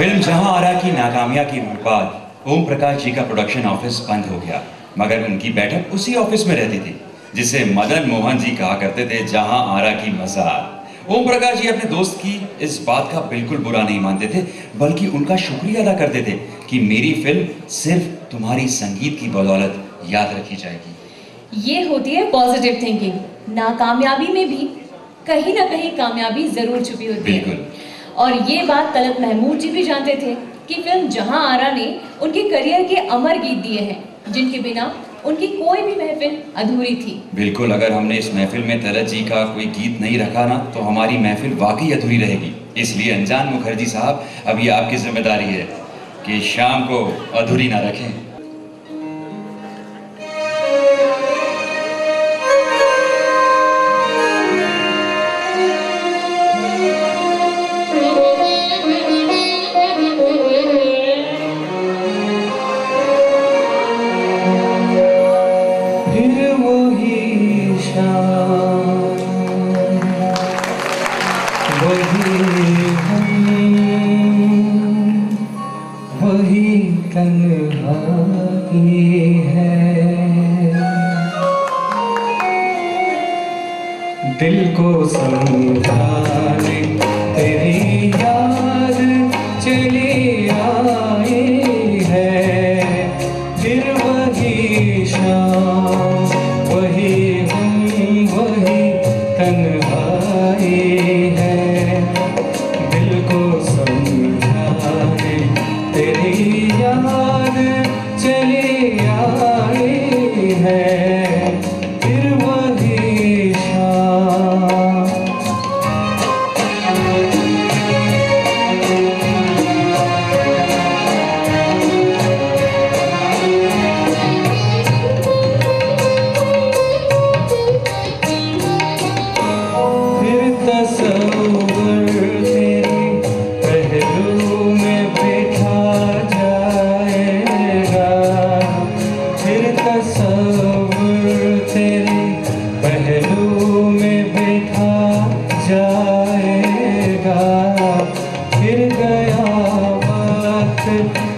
फिल्म जहां आरा की नाकामयाबी के बाद ओम प्रकाश जी का प्रोडक्शन ऑफिस बंद हो गया, मगर उनकी बैठक उसी ऑफिस में रहती थी जिसे मदन मोहन जी कहा करते थे जहां आरा की मजार। ओम प्रकाश जी अपने दोस्त की इस बात का बिल्कुल बुरा नहीं मानते थे, बल्कि उनका शुक्रिया अदा करते थे कि मेरी फिल्म सिर्फ तुम्हारी संगीत की बदौलत याद रखी जाएगी। ये होती है पॉजिटिव थिंकिंग। नाकामयाबी में भी कहीं ना कहीं कामयाबी जरूर छुपी होती है। और ये बात तलत महमूद जी भी जानते थे कि फिल्म जहां आरा ने उनके करियर के अमर गीत दिए हैं, जिनके बिना उनकी कोई भी महफिल अधूरी थी। बिल्कुल, अगर हमने इस महफिल में तलत जी का कोई गीत नहीं रखा ना तो हमारी महफिल वाकई अधूरी रहेगी। इसलिए अनजान मुखर्जी साहब, अब ये आपकी जिम्मेदारी है कि शाम को अधूरी ना रखें। दिल को समझाने तेरी याद चली आई है, फिर वही शाम वही हम वही तन्हाई है। दिल को समझाने तेरी याद चली आई है, फिर वही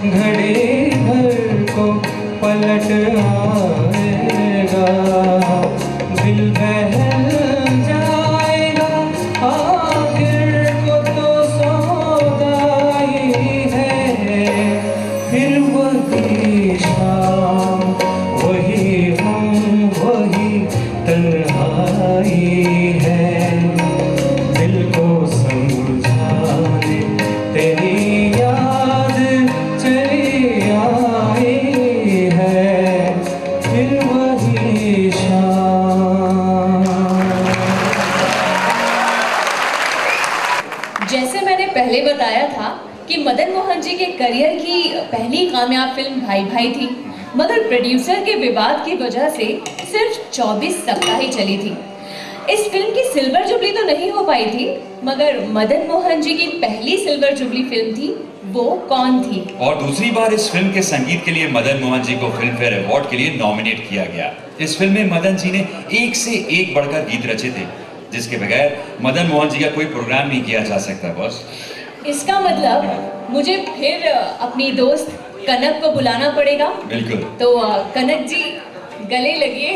घड़ी भर को पलट आएगा, दिल बहल जाएगा, आखिर को तो सौदाई है, फिर वही शाम वही हम वही तन्हाई है। दिल को समझाने तेरी याद चली आई है, फिर वही शाम। जैसे मैंने पहले बताया था कि मदन मोहन जी के करियर की पहली कामयाब फिल्म भाई भाई थी, मगर प्रोड्यूसर के विवाद की वजह से सिर्फ 24 सप्ताह ही चली थी। इस फिल्म की सिल्वर जुबली तो नहीं हो पाई थी, मगर मदन मोहन जी की पहली सिल्वर जुबली फिल्म थी वो कौन थी। और दूसरी बार इस फिल्म के संगीत के लिए मदन मोहन जी को फिल्म फेयर अवार्ड के लिए नॉमिनेट किया गया। इस फिल्म में मदन जी ने एक से एक बढ़कर गीत रचे थे, जिसके बगैर मदन मोहन जी का कोई प्रोग्राम नहीं किया जा सकता बॉस। इसका मतलब मुझे फिर अपनी दोस्त कनक को बुलाना पड़ेगा। बिल्कुल। तो कनक जी गले लगिए।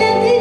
लग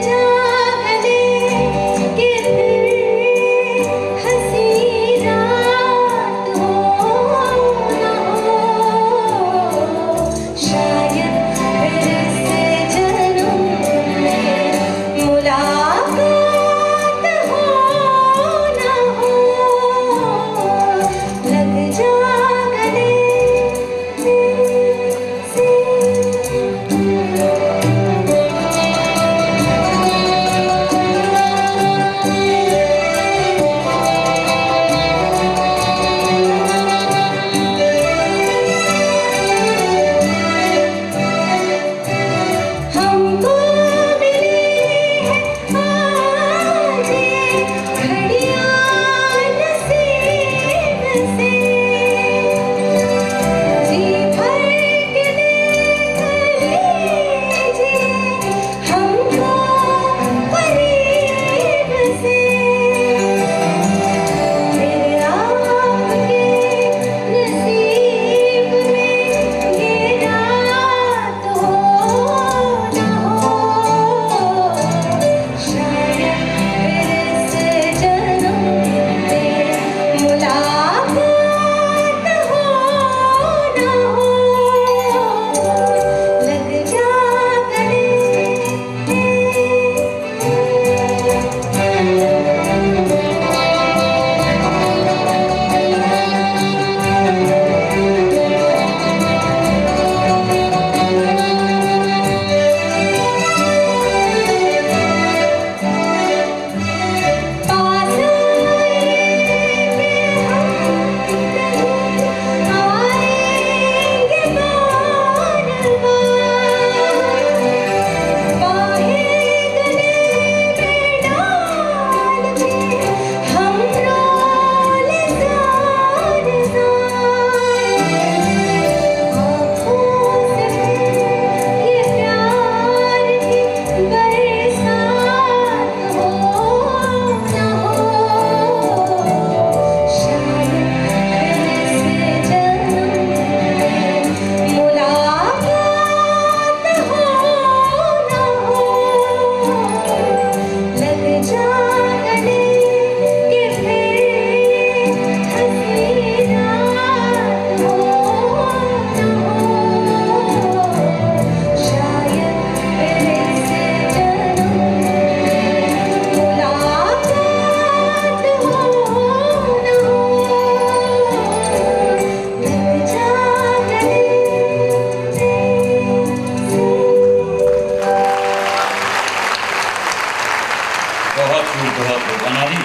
बहुत खूब अनाजी,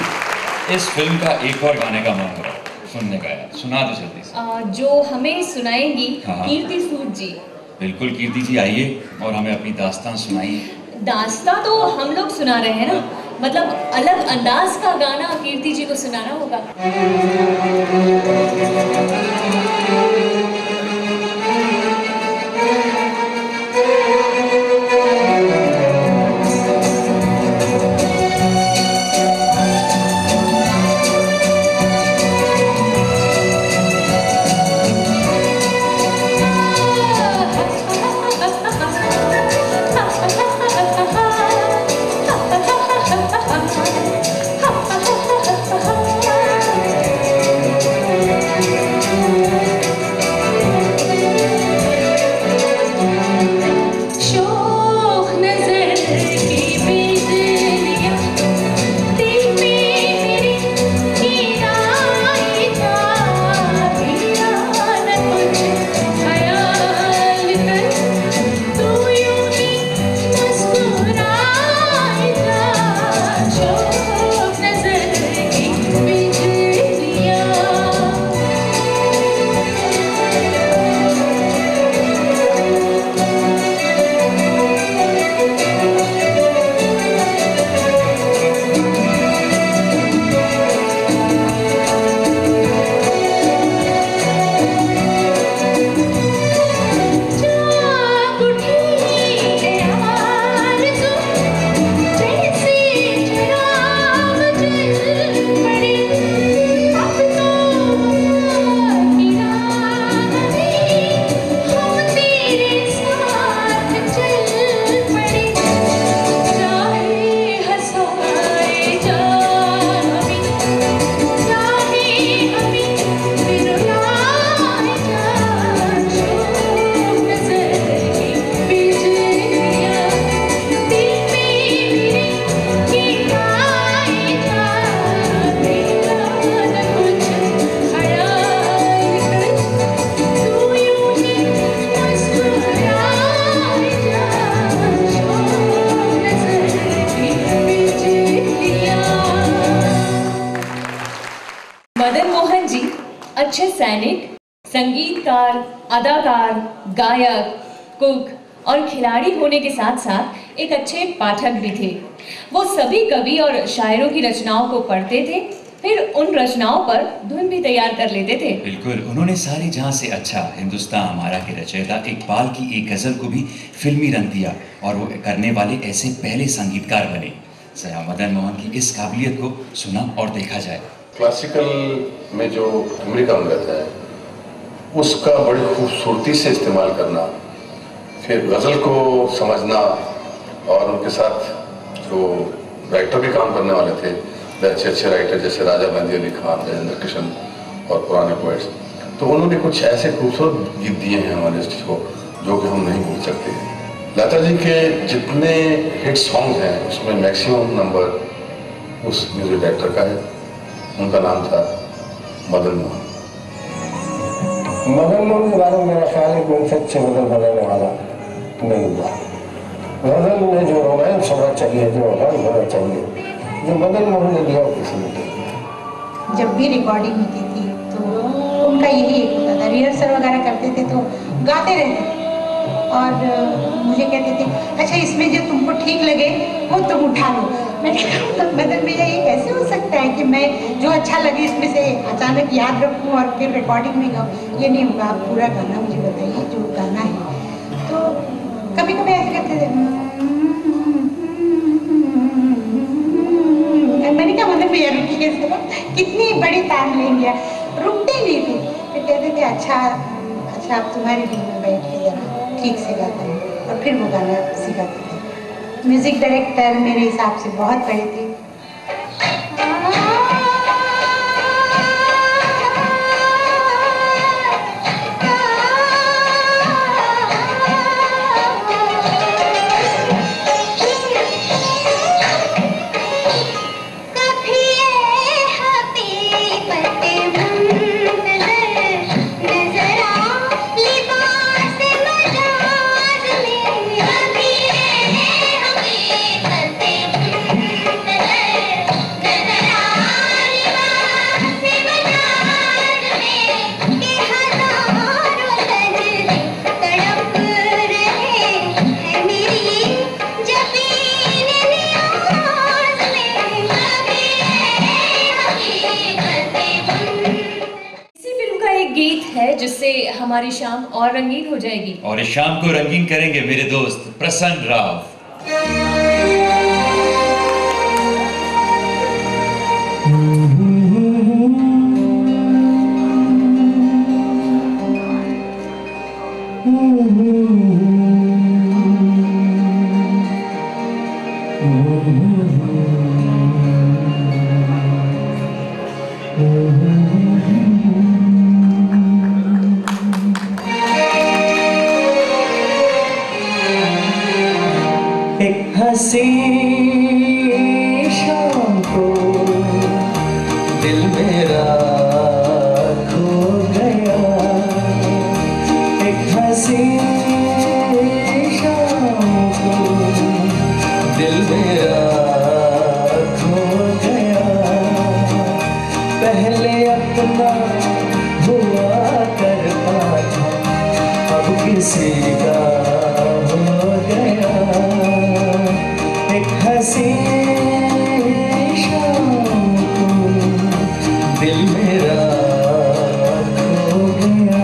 इस फिल्म का एक और गाने का मन हो रहा है सुनने का यार, सुना दो जल्दी से। जो हमें सुनाएंगी हाँ। कीर्ति सूद जी। बिल्कुल कीर्ति जी आइए और हमें अपनी दास्तान सुनाइए। दास्तां तो हम लोग सुना रहे हैं ना, मतलब अलग अंदाज का गाना कीर्ति जी को सुनाना होगा। अच्छे सैनिक, संगीतकार, अदाकार, गायक, कुक और खिलाड़ी होने के साथ साथ एक अच्छे पाठक भी थे। वो सभी कवि और शायरों की रचनाओं को पढ़ते थे, फिर उन रचनाओं पर धुन भी तैयार कर लेते थे। बिल्कुल, उन्होंने सारे जहां से अच्छा हिंदुस्तान हमारा के रचयिता इकबाल की एक गजल को भी फिल्मी रंग दिया और वो करने वाले ऐसे पहले संगीतकार बने। जरा मदन मोहन की इस काबिलियत को सुना और देखा जाए। क्लासिकल में जो ठुमरी का रहता है उसका बड़ी खूबसूरती से इस्तेमाल करना, फिर गज़ल को समझना और उनके साथ जो राइटर भी काम करने वाले थे, अच्छे अच्छे राइटर जैसे राजा मेहंदी अली खान, राजेंद्र किशन और पुराने पोइट्स, तो उन्होंने कुछ ऐसे खूबसूरत गीत दिए हैं हमारे को जो कि हम नहीं भूल सकते। लता जी के जितने हिट सॉन्ग्स हैं उसमें मैक्सिमम नंबर उस म्यूजिक डायरेक्टर का है। उनका नाम था मदन मोहन। मदन मोहन के बारे में मेरा ख्याल है कि उनसे अच्छे गज़ल बनाने वाला नहीं हुआ। गज़ल में जो रोमांस होना चाहिए, जो रंग होना चाहिए, जो मदन मोहन ने दिया वो किसी ने दिया। जब भी रिकॉर्डिंग होती थी तो उनका यही एक होता था, रिहर्सल वगैरह करते थे तो गाते रहते थे और मुझे कहते थे अच्छा इसमें जो तुमको ठीक लगे वो तुम उठा लो। मैंने कहा मदन भैया ये कैसे हो सकता है कि मैं जो अच्छा लगे इसमें से अचानक याद रखूं और फिर रिकॉर्डिंग में गाऊं, ये नहीं होगा, आप पूरा गाना मुझे बताइए जो गाना है। तो कभी कभी ऐसे करते थे, मैंने कहा मदन भैया रुकिए, कितनी बड़ी तान लेंगे, रुकते नहीं थे। फिर कहते थे अच्छा आप तुम्हारी टीम में बैठ के जरा ठीक से गाते हैं और फिर वो गाना सिखाते थे। म्यूजिक डायरेक्टर मेरे हिसाब से बहुत बड़े थे। Hey! इससे हमारी शाम और रंगीन हो जाएगी। और इस शाम को रंगीन करेंगे मेरे दोस्त प्रसन्न राव। एक हंसी शाम को दिल मेरा खो गया, एक हंसी शाम को दिल मेरा खो गया। पहले अपना हुआ करता था, अब किसी का हो गया। एक हंसी शाम को दिल मेरा खो गया।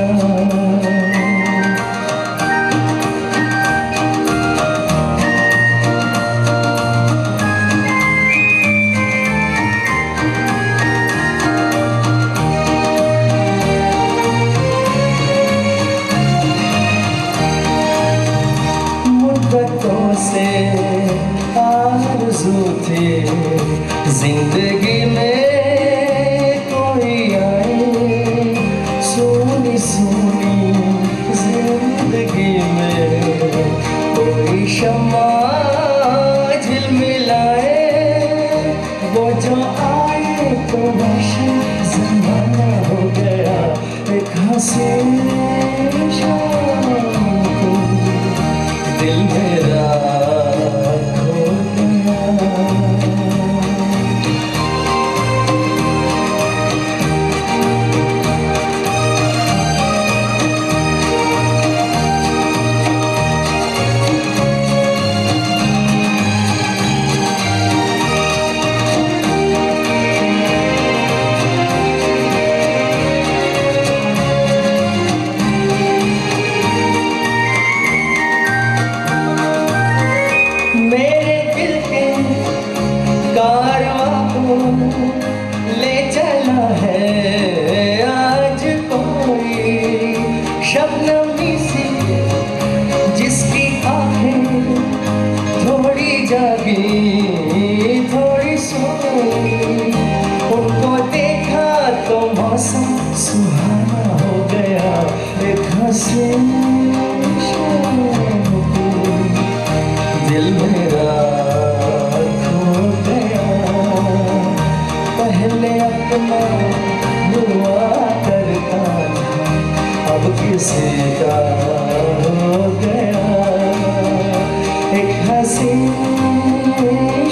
मुद्दतों से आरज़ू थी जिंदगी में कोई आए, सोनी सोनी जिंदगी में कोई शम्मा झिलमिलाए। वो जो आए तो नशा ज़माना हो गया। एक हंसी शाम को दिल मेरा खो गया। मेरे दिल के कारवां को ले चला है आज कोई शबनमी सी, जिसकी आंखें थोड़ी जागी थोड़ी सोई। उनको देखा तो मौसम सुहाना हो गया। एक हंसी शाम को दिल मेरा खो गया। पहले अपना हुआ करता था, अब किसी का हो गया। एक हंसी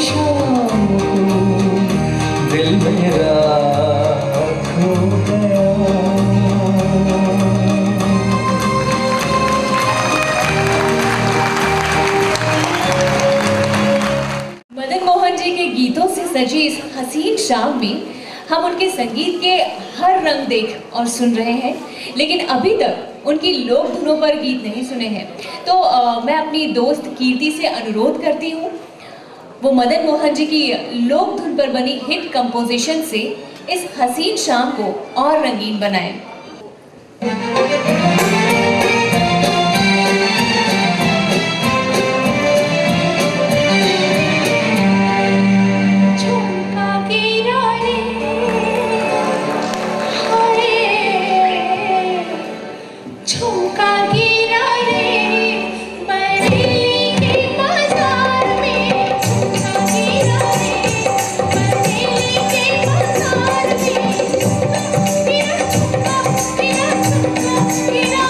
शाम को दिल मेरा खो गया। मदन मोहन जी के गीतों से सजी इस हसीन शाम में हम उनके संगीत के हर रंग देख और सुन रहे हैं, लेकिन अभी तक उनकी लोक धुनों पर गीत नहीं सुने हैं। तो मैं अपनी दोस्त कीर्ति से अनुरोध करती हूँ वो मदन मोहन जी की लोक धुन पर बनी हिट कंपोजिशन से इस हसीन शाम को और रंगीन बनाएं। Mira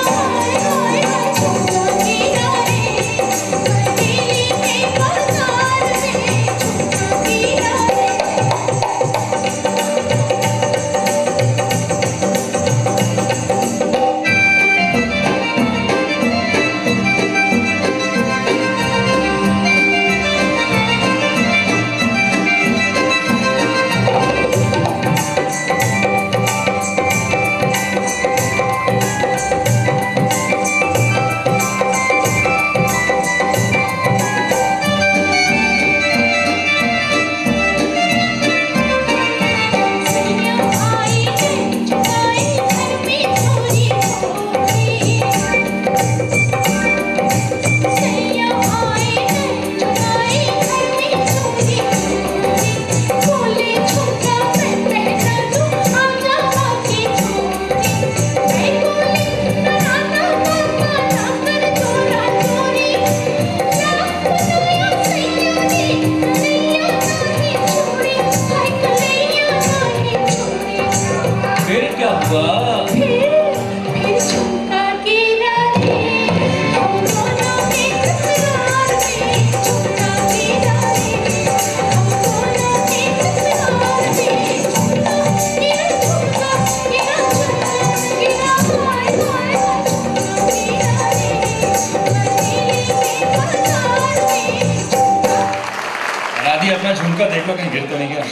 झुमका देख लो कहीं गिर तो नहीं गया।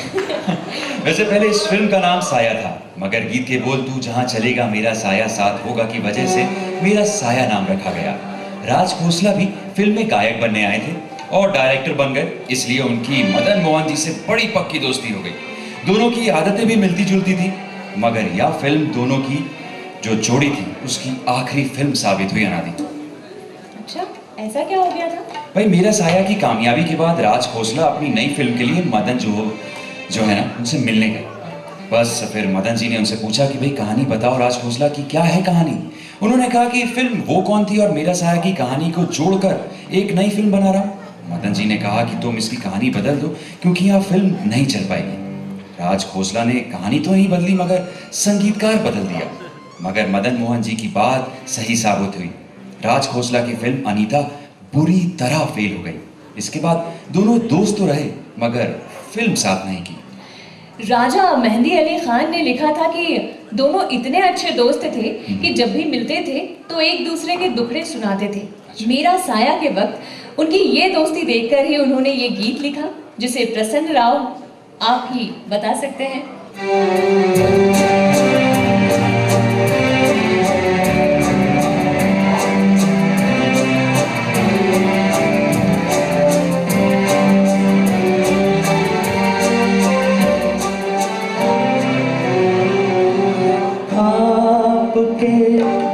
वैसे पहले इस फिल्म का नाम साया था, मगर गीत के बोल तू जहां चलेगा मेरा साया साथ होगा की वजह से मेरा साया नाम रखा गया। राज खोसला भी फिल्म में गायक बनने आए थे और डायरेक्टर बन गए, इसलिए उनकी मदन मोहन जी से बड़ी पक्की दोस्ती हो गई। दोनों की आदतें भी मिलती जुलती थी, मगर यह फिल्म दोनों की जो जोड़ी थी उसकी आखिरी फिल्म साबित हुई अनादि। अच्छा, ऐसा क्या हो गया था? भाई मेरा साया की कामयाबी के बाद राज खोसला अपनी नई फिल्म के लिए मदन जो है ना उनसे मिलने गए। बस फिर मदन जी ने उनसे पूछा कि भाई कहानी बताओ राज खोसला की क्या है कहानी। उन्होंने कहा कि फिल्म वो कौन थी और मेरा साया की कहानी को जोड़कर एक नई फिल्म बना रहा हूं। मदन जी ने कहा कि तुम इसकी कहानी बदल दो क्योंकि यह फिल्म नहीं चल पाएगी। राज खोसला ने कहानी तो नहीं बदली मगर संगीतकार बदल दिया, मगर मदन मोहन जी की बात सही साबित हुई। राज खोसला की फिल्म अनीता बुरी तरह फेल हो गई। इसके बाद दोनों दोस्त तो रहे मगर फिल्म साथ नहीं की। राजा मेहंदी अली खान ने लिखा था कि दोनों इतने अच्छे दोस्त थे कि जब भी मिलते थे तो एक दूसरे के दुखड़े सुनाते थे। मेरा साया के वक्त उनकी ये दोस्ती देखकर ही उन्होंने ये गीत लिखा जिसे प्रसन्न राव आप ही बता सकते हैं।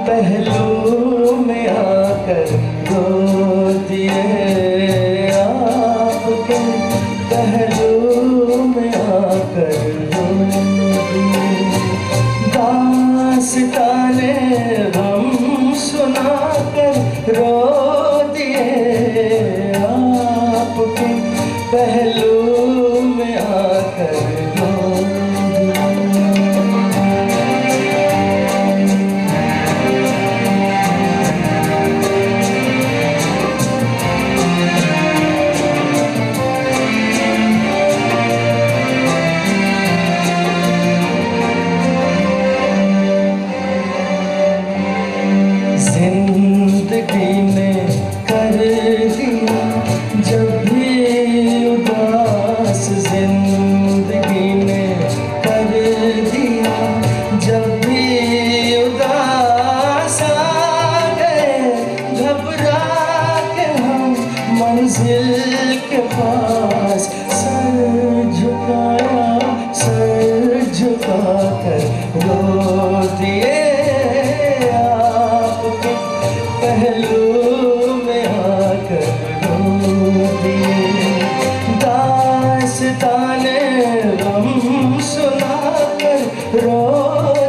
पहलू में आकर रो दिए, आपके पहलू में आकर रो दिए, दास्ताने हम सुनाकर रो दिए, आपके पहलू में आकर रो दिए। जिंदगी ने कर दिया जब भी उदास, जिंदगी ने कर दिया जब भी उदास, आ गए घबरा के हम मंजिल के पास, सर झुका कर रो दिए, पहलू में आकर रो दिए, दास्ताने हम सुनाकर रो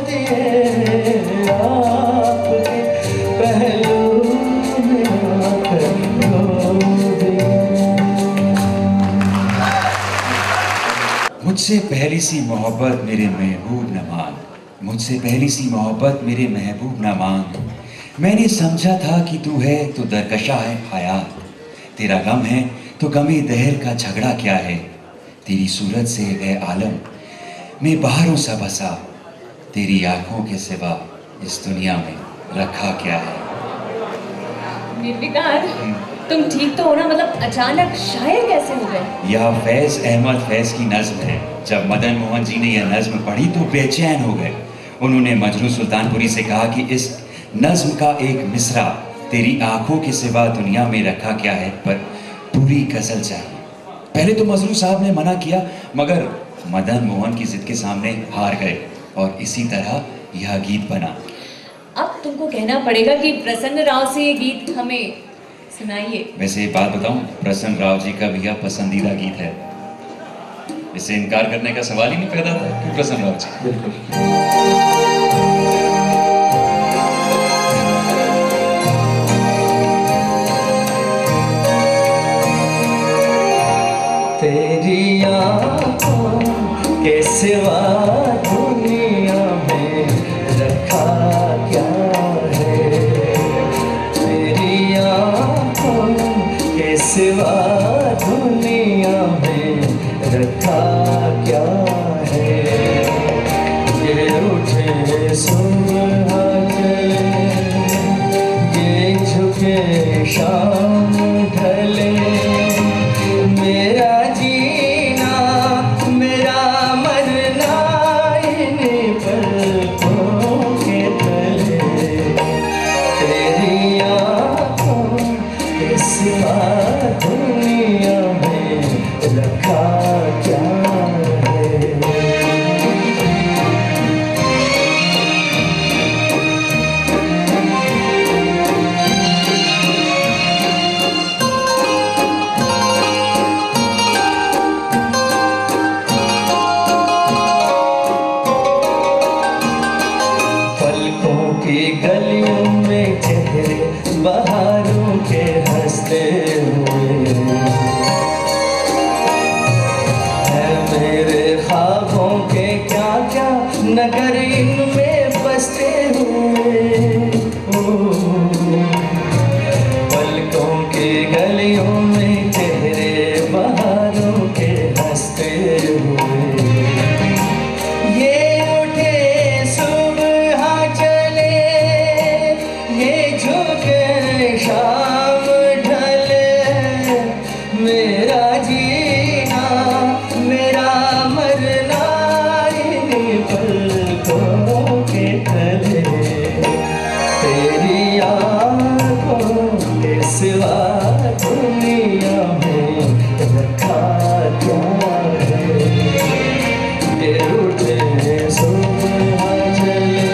दिए, आपके पहलू में आकर रो दिए। मुझसे पहली सी मोहब्बत मेरे महबूब न मांग, मुझसे पहली सी मोहब्बत मेरे महबूब न मांग, मैंने समझा था कि तू है तो दरकशा है हयात, तेरा गम है तो गमे दहर का झगड़ा क्या है, तेरी सूरत से है आलम मैं बाहरों सा बसा, तेरी आंखों के सिवा इस दुनिया में रखा क्या है। निर्विकार, तुम ठीक तो हो ना? मतलब अचानक शायर कैसे हो गए? यह फैज अहमद फैज की नज्म है। जब मदन मोहन जी ने यह नज्म पढ़ी तो बेचैन हो गए। उन्होंने मजनू सुल्तानपुरी से कहा कि इस नज्म का एक मिसरा तेरी आंखों के सिवा दुनिया में रखा क्या है पर पूरी गजल चाहिए। पहले तो मजनू साहब ने मना किया मगर मदन मोहन की जिद के सामने हार गए और इसी तरह यह गीत बना। अब तुमको कहना पड़ेगा कि प्रसन्न राव से ये गीत हमें सुनाइए। वैसे एक बात बताऊं, प्रसन्न राव जी का भी यह पसंदीदा गीत है, इसे इनकार करने का सवाल ही नहीं पैदा था कि प्रसन्न राव जी। बिल्कुल। तेरी आँखों के सिवा दुनिया में रखा क्या है, तेरी आँखों के सिवा दुनिया में रखा क्या है, ये उठे सुबह चले, ये झुके शाम ढले, मेरा जीना रखा क्या है। गलियों में चेहरे बहारों के हंसते हुए है मेरे ख्वाबों के क्या क्या नगर इनमें बसते हुए। पलकों की गलियों में चेहरे बहारों के हंसते हुए शाम ढले मेरा जीना मेरा मरना इन्हीं पलकों के तले तेरी आँखों के सिवा दुनिया में रखा क्या है। ये रूठे सुबह जले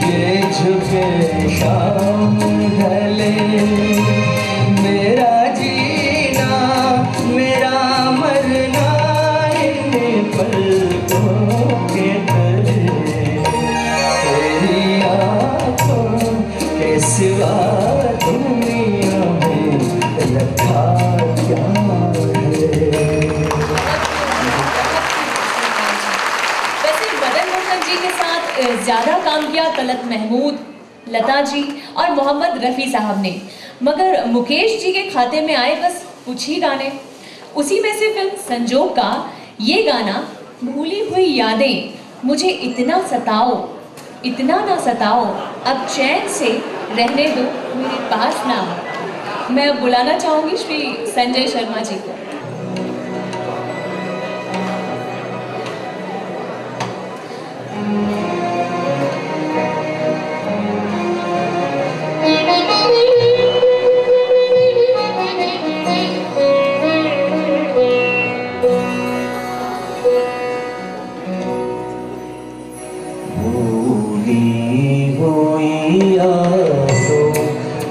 ये झुके शाम ढले मेरा जीना मेरा मरना इन्हीं पलकों के तले तेरी आँखों के सिवा दुनिया में रखा क्या है। वैसे मदन मोहन जी के साथ ज्यादा काम किया तलत महमूद, लता जी और मोहम्मद रफ़ी साहब ने, मगर मुकेश जी के खाते में आए बस कुछ ही गाने। उसी में से फिल्म संजोग का ये गाना भूली हुई यादें मुझे इतना सताओ इतना ना सताओ अब चैन से रहने दो मेरे पास ना। मैं बुलाना चाहूँगी श्री संजय शर्मा जी को।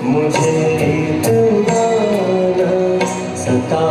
मुझे इतना न सता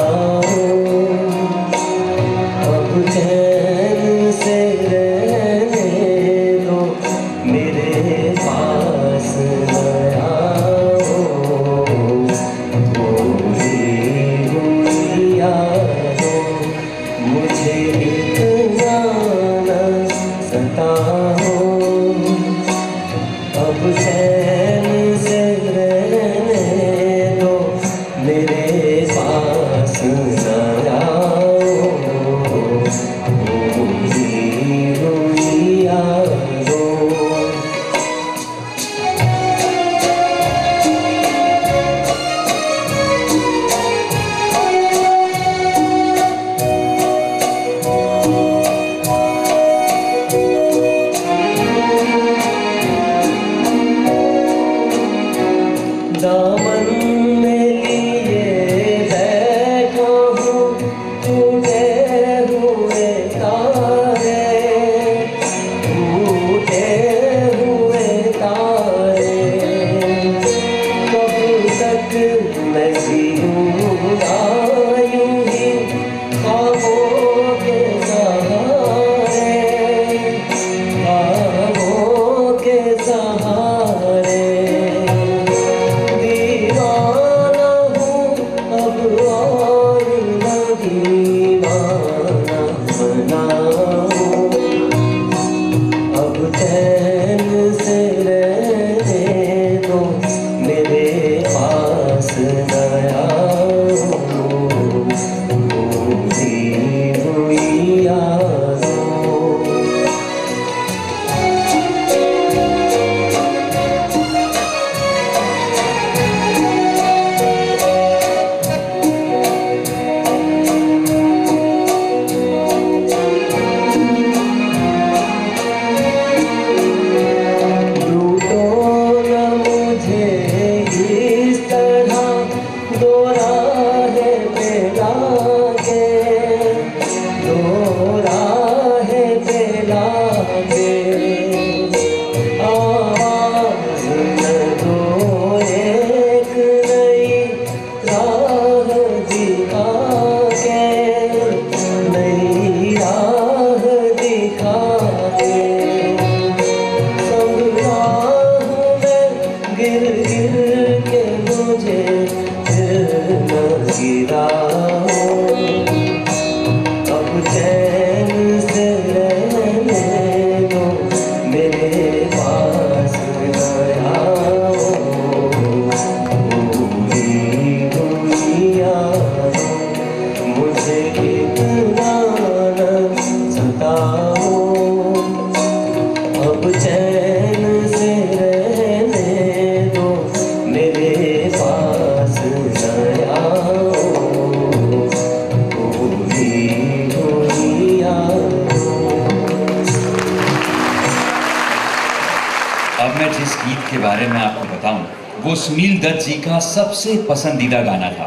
के बारे में आपको बताऊं, वो सुनील दत्त जी का सबसे पसंदीदा गाना था।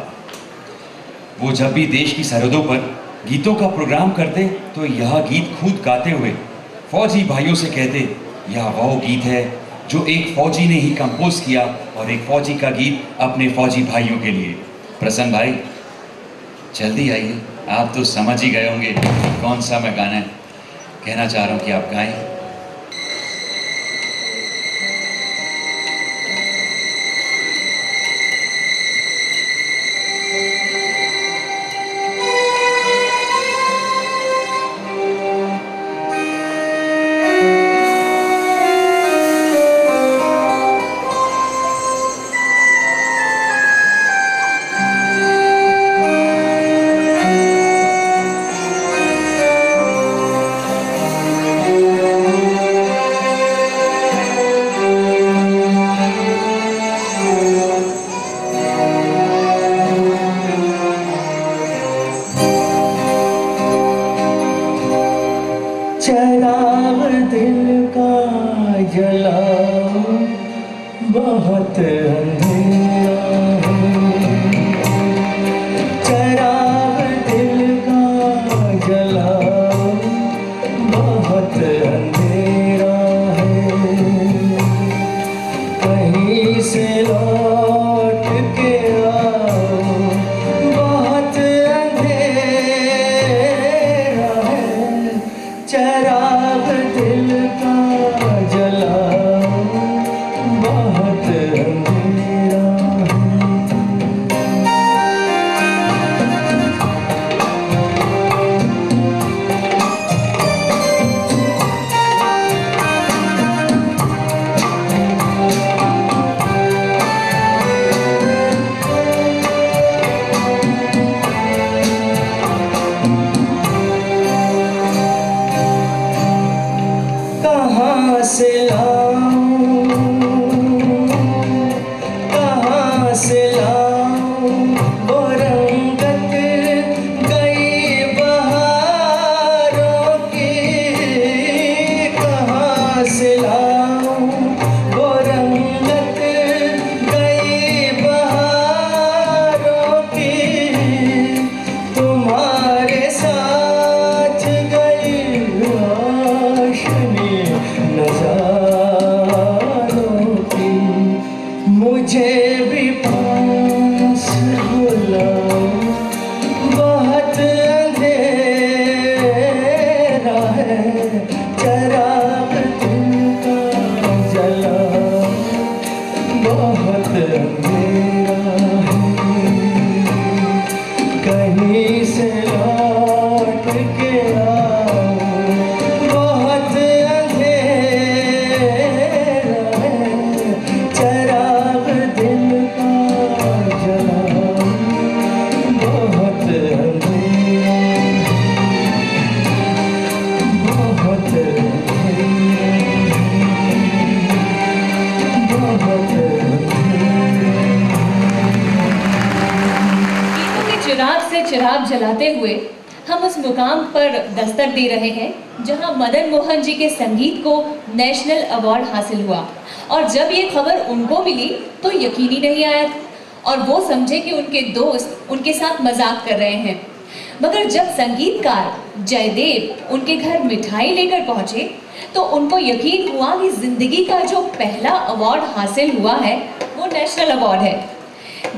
वो जब भी देश की सरहदों पर गीतों का प्रोग्राम करते तो यह गीत खुद गाते हुए फौजी भाइयों से कहते, यह वो गीत है जो एक फौजी ने ही कंपोज किया और एक फौजी का गीत अपने फौजी भाइयों के लिए। प्रसन्न भाई जल्दी आइए, आप तो समझ ही गए होंगे कौन सा मैं गाना कहना चाह रहा हूं कि आप गाएं। चराग दिल का जलाओ, बहुत अंधेरा है। चराग दिल का जलाओ, बहुत अंधेरा है। कहीं से लौट के आओ, बहुत अंधेरा है। चराग दिल का जलाओ, बहुत अंधेरा कहाँ से लाऊं, कहाँ से लाऊं वो रंगत गई बहारों की। कहाँ से लाऊं वो रंगत गई बहारों की। तुम्हारे साथ गई रोशनी नज़ारों की। मुझे भी पास बुलाओ, बहुत अंधेरा है। चराग दिल का जलाओ, बहुत अंधेरा है। कहीं से लौट के आओ, बहुत अंधेरा है। चराग दिल का जलाओ, बहुत अंधेरा है। बहुत अंधेरा है। बहुत गीतों के चिराग से चिराग जलाते हुए हम उस मुकाम पर दस्तक दे रहे हैं जहां मदन मोहन जी के संगीत को नेशनल अवार्ड हासिल हुआ। और जब ये खबर उनको मिली तो यकीन ही नहीं आया और वो समझे कि उनके दोस्त उनके साथ मजाक कर रहे हैं। मगर जब संगीतकार जयदेव उनके घर मिठाई लेकर पहुंचे तो उनको यकीन हुआ कि जिंदगी का जो पहला अवार्ड हासिल हुआ है वो नेशनल अवार्ड है।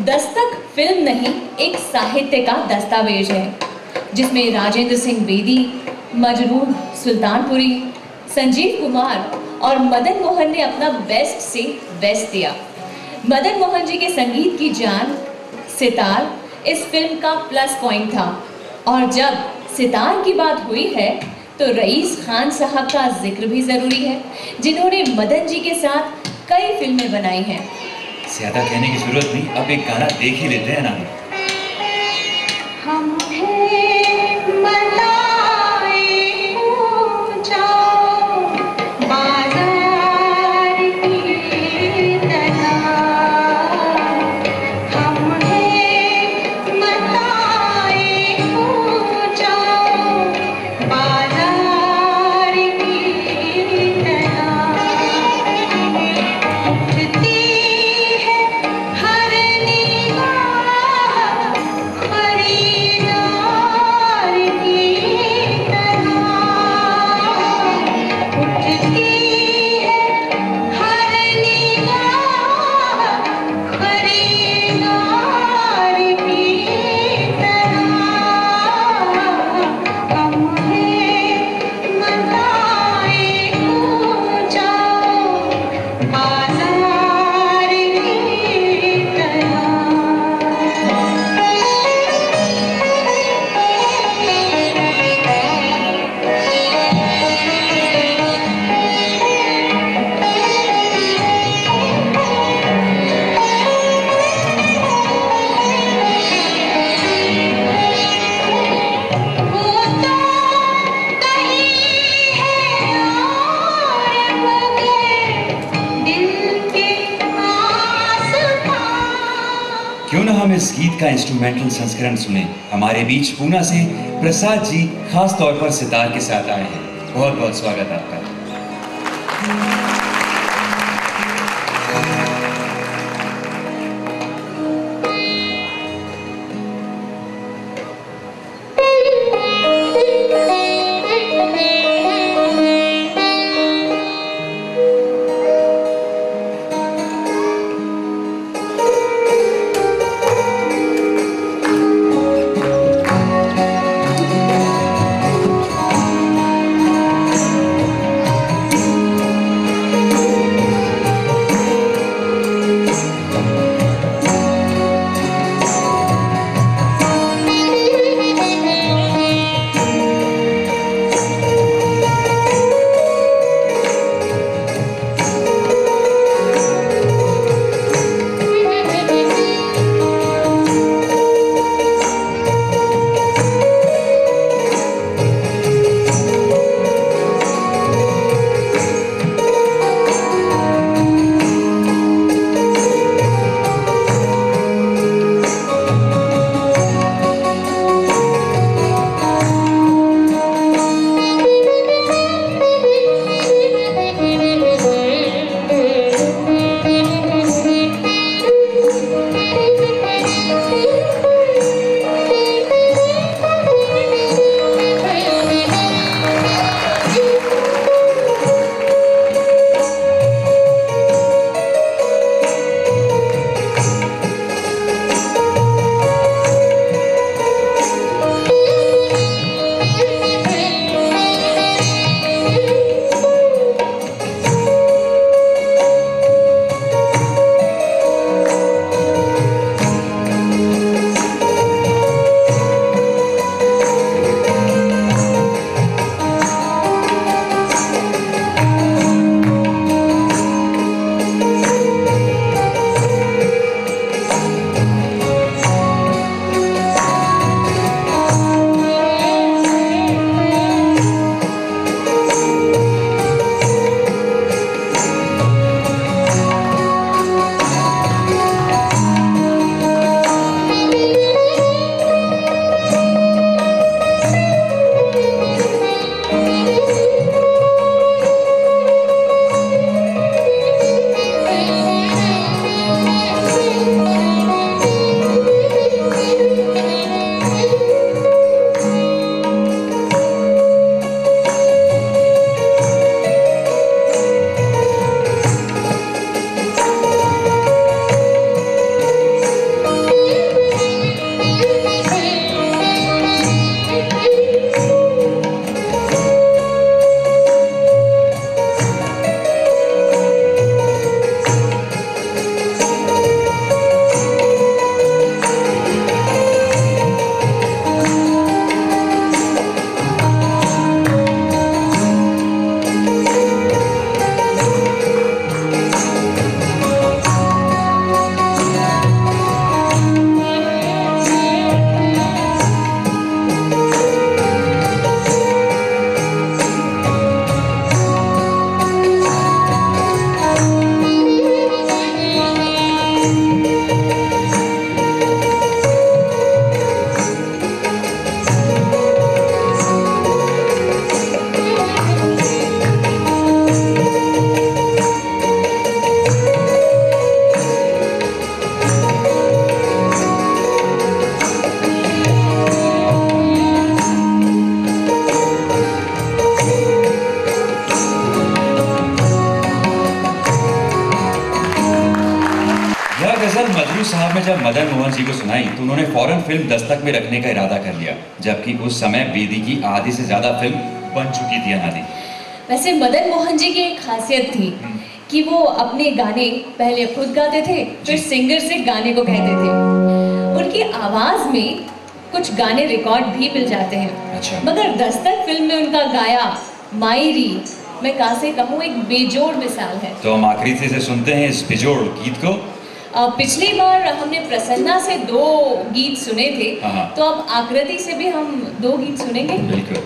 दस्तक फिल्म नहीं, एक साहित्य का दस्तावेज है जिसमें राजेंद्र सिंह बेदी, मजरूह सुल्तानपुरी, संजीव कुमार और मदन मोहन ने अपना बेस्ट से बेस्ट दिया। मदन मोहन जी के संगीत की जान सितार इस फिल्म का प्लस पॉइंट था। और जब सितार की बात हुई है तो रईस खान साहब का जिक्र भी जरूरी है, जिन्होंने मदन जी के साथ कई फिल्में बनाई हैं। ज्यादा कहने की जरूरत नहीं, अब एक गाना देख ही लेते हैं ना। हम हैं मलाए जाओ बाजार की तरह। हम हैं मलाए जाओ बाजार की तरह। का इंस्ट्रूमेंटल संस्करण सुने। हमारे बीच पूना से प्रसाद जी खास तौर पर सितार के साथ आए हैं। बहुत बहुत स्वागत आपका। साहब ने जब मदन मोहन जी को सुनाई तो उन्होंने फौरन फिल्म दस्तक में रखने का इरादा कर लिया, जबकि उस समय बेदी की आधी से ज्यादा फिल्म बन चुकी थी अनादि। वैसे मदन मोहन जी की एक खासियत थी कि वो अपने गाने पहले खुद गाते थे, फिर सिंगर से गाने को कहते थे। उनकी आवाज में कुछ गाने रिकॉर्ड भी मिल जाते हैं। अच्छा। मगर दस्तक फिल्म में उनका गाया मायरी मैं कासे कहूँ एक बेजोड़ मिसाल है। तो हम आखिरी से सुनते हैं इस बेजोड़ गीत को। पिछली बार हमने प्रसन्ना से 2 गीत सुने थे, तो अब आकृति से भी हम 2 गीत सुनेंगे। बिल्कुल।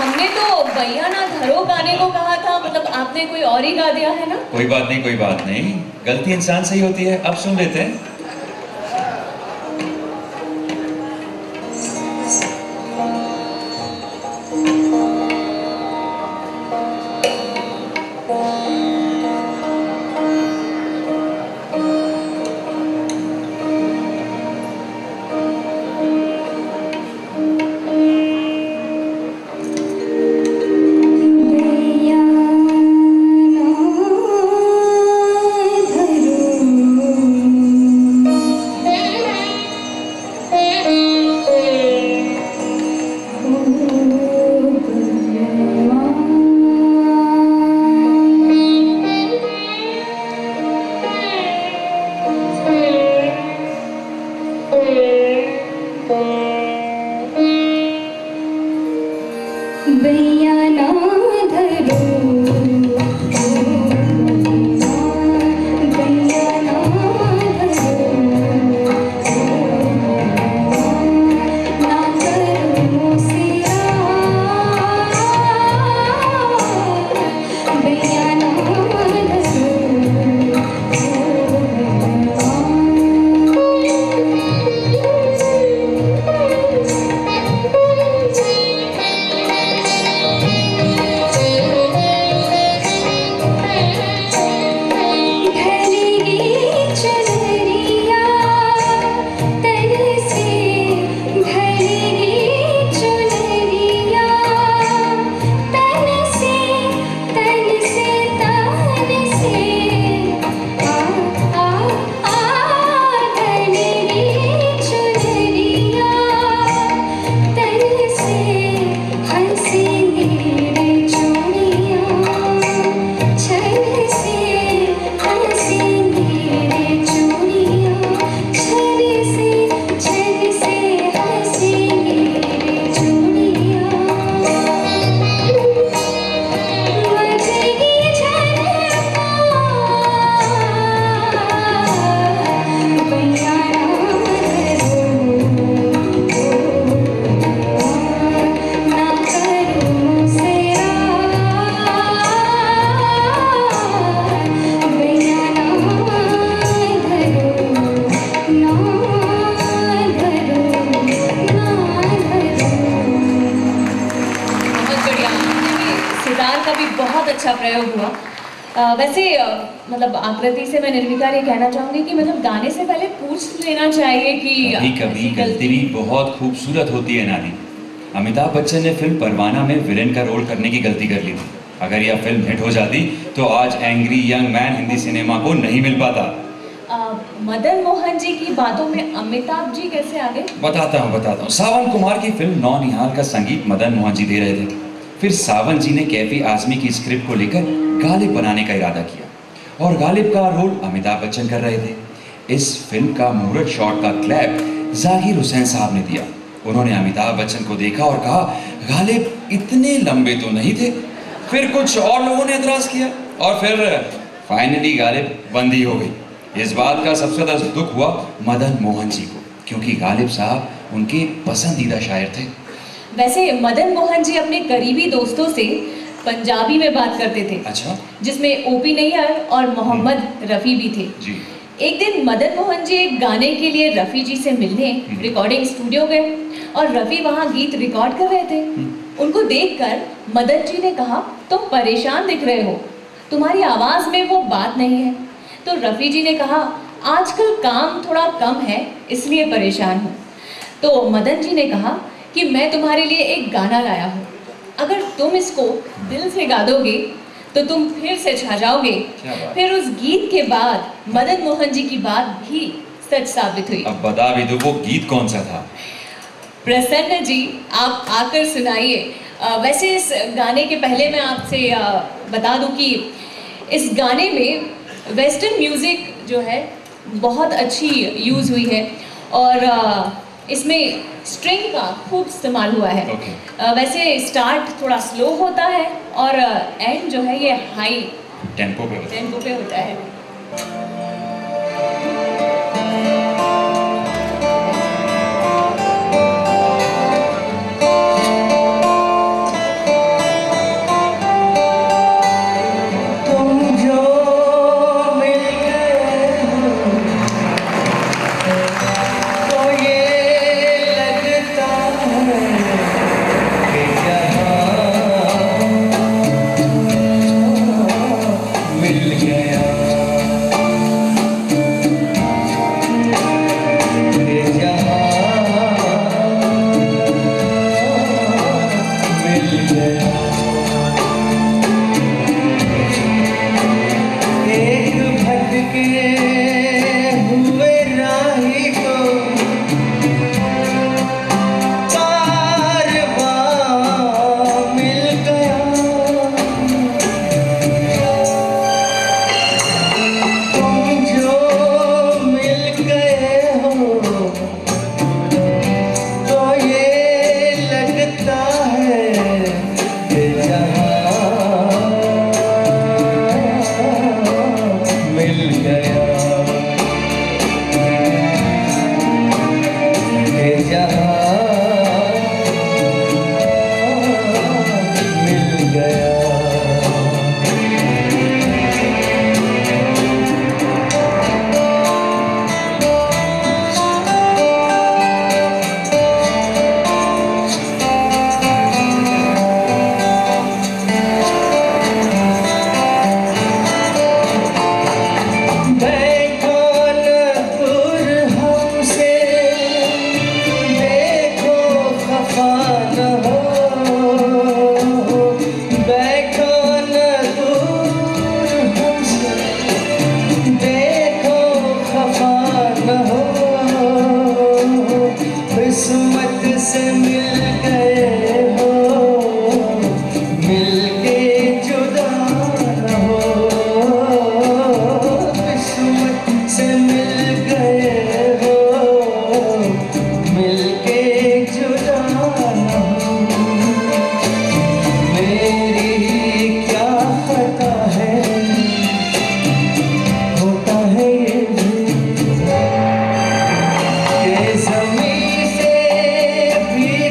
हमने तो भैया ना धरो गाने को कहा था, मतलब आपने कोई और ही गा दिया है ना? कोई बात नहीं, कोई बात नहीं, गलती इंसान से ही होती है। अब सुन लेते हैं। वैसे मतलब आकृति से मैं निर्विकार ये कहना चाहूंगी कि मतलब गाने से पहले पूछ लेना चाहिए कि कभी कभी गलती भी बहुत खूबसूरत होती है नानी। अमिताभ बच्चन ने फिल्म परवाना में विलेन का रोल करने की गलती कर ली थी। अगर यह फिल्म हिट हो जाती तो आज angry young man Hindi cinema को नहीं मिल पाता। मदन मोहन जी की बातों में अमिताभ जी कैसे आ गए? बताता हूँ। सावन कुमार की फिल्म नौनिहाल का संगीत मदन मोहन जी दे रहे थे। फिर सावन जी ने कैफी आजमी की स्क्रिप्ट को लेकर गालिब बनाने का इरादा किया और गालिब का रोल अमिताभ बच्चन कर रहे थे। इस फिल्म का मुहूर्त शॉट का क्लैप जाकिर हुसैन साहब ने दिया। उन्होंने अमिताभ बच्चन को देखा और कहा, गालिब इतने लंबे तो नहीं थे। फिर कुछ और लोगों ने एतराज किया और फिर फाइनली गालिब बंदी हो गई। इस बात का सबसे ज्यादा दुख हुआ मदन मोहन जी को, क्योंकि गालिब साहब उनके पसंदीदा शायर थे। वैसे मदन मोहन जी अपने करीबी दोस्तों से पंजाबी में बात करते थे। अच्छा। जिसमें ओपी नैयर और मोहम्मद रफ़ी भी थे। जी। एक दिन मदन मोहन जी एक गाने के लिए रफ़ी जी से मिलने रिकॉर्डिंग स्टूडियो गए और रफ़ी वहाँ गीत रिकॉर्ड कर रहे थे। उनको देखकर मदन जी ने कहा, तुम परेशान दिख रहे हो, तुम्हारी आवाज़ में वो बात नहीं है। तो रफ़ी जी ने कहा, आजकल काम थोड़ा कम है इसलिए परेशान हूँ। तो मदन जी ने कहा कि मैं तुम्हारे लिए एक गाना लाया हूँ, अगर तुम इसको दिल से गा दोगे तो तुम फिर से छा जाओगे। फिर उस गीत के बाद मदन मोहन जी की बात भी सच साबित हुई। अब बता भी दो वो गीत कौन सा था? प्रसन्न जी आप आकर सुनाइए। वैसे इस गाने के पहले मैं आपसे बता दूं कि इस गाने में वेस्टर्न म्यूज़िक जो है बहुत अच्छी यूज़ हुई है और इसमें स्ट्रिंग का खूब इस्तेमाल हुआ है। वैसे स्टार्ट थोड़ा स्लो होता है और एंड जो है ये हाई टेम्पो पे होता है। ज़मीं से भी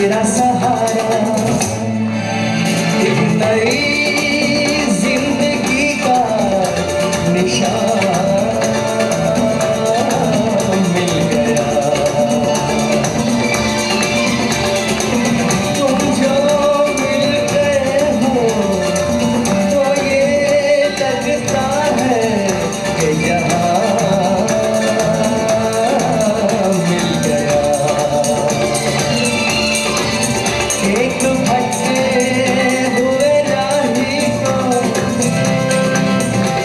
तेरा सहारा, एक नई जिंदगी का निशान मिल गया। तुम जो मिल गए हो तो ये लगता है कि यहाँ मिल गया। एक भटके हुए राही को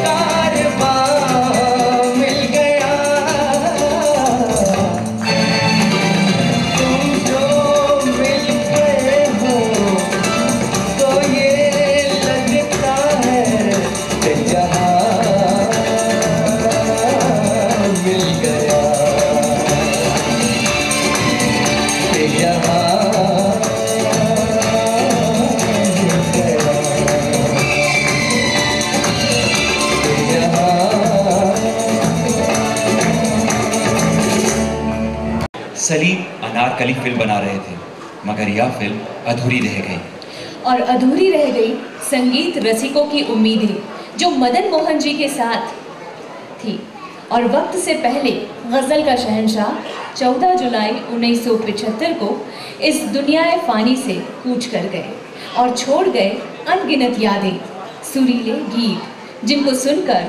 कारवां मिल गया। तुम जो मिल गए हो तो ये लगता है कि जहाँ मिल गया, कि जहाँ सलीम अनारकली फिल्म बना रहे थे, मगर यह फिल्म अधूरी रह गई। और अधूरी रह गई संगीत रसिकों की उम्मीदें जो मदन मोहन जी के साथ थी। और वक्त से पहले गज़ल का शहंशाह 14 जुलाई 1975 को इस दुनियाए फ़ानी से कूच कर गए और छोड़ गए अनगिनत यादें, सुरीले गीत जिनको सुनकर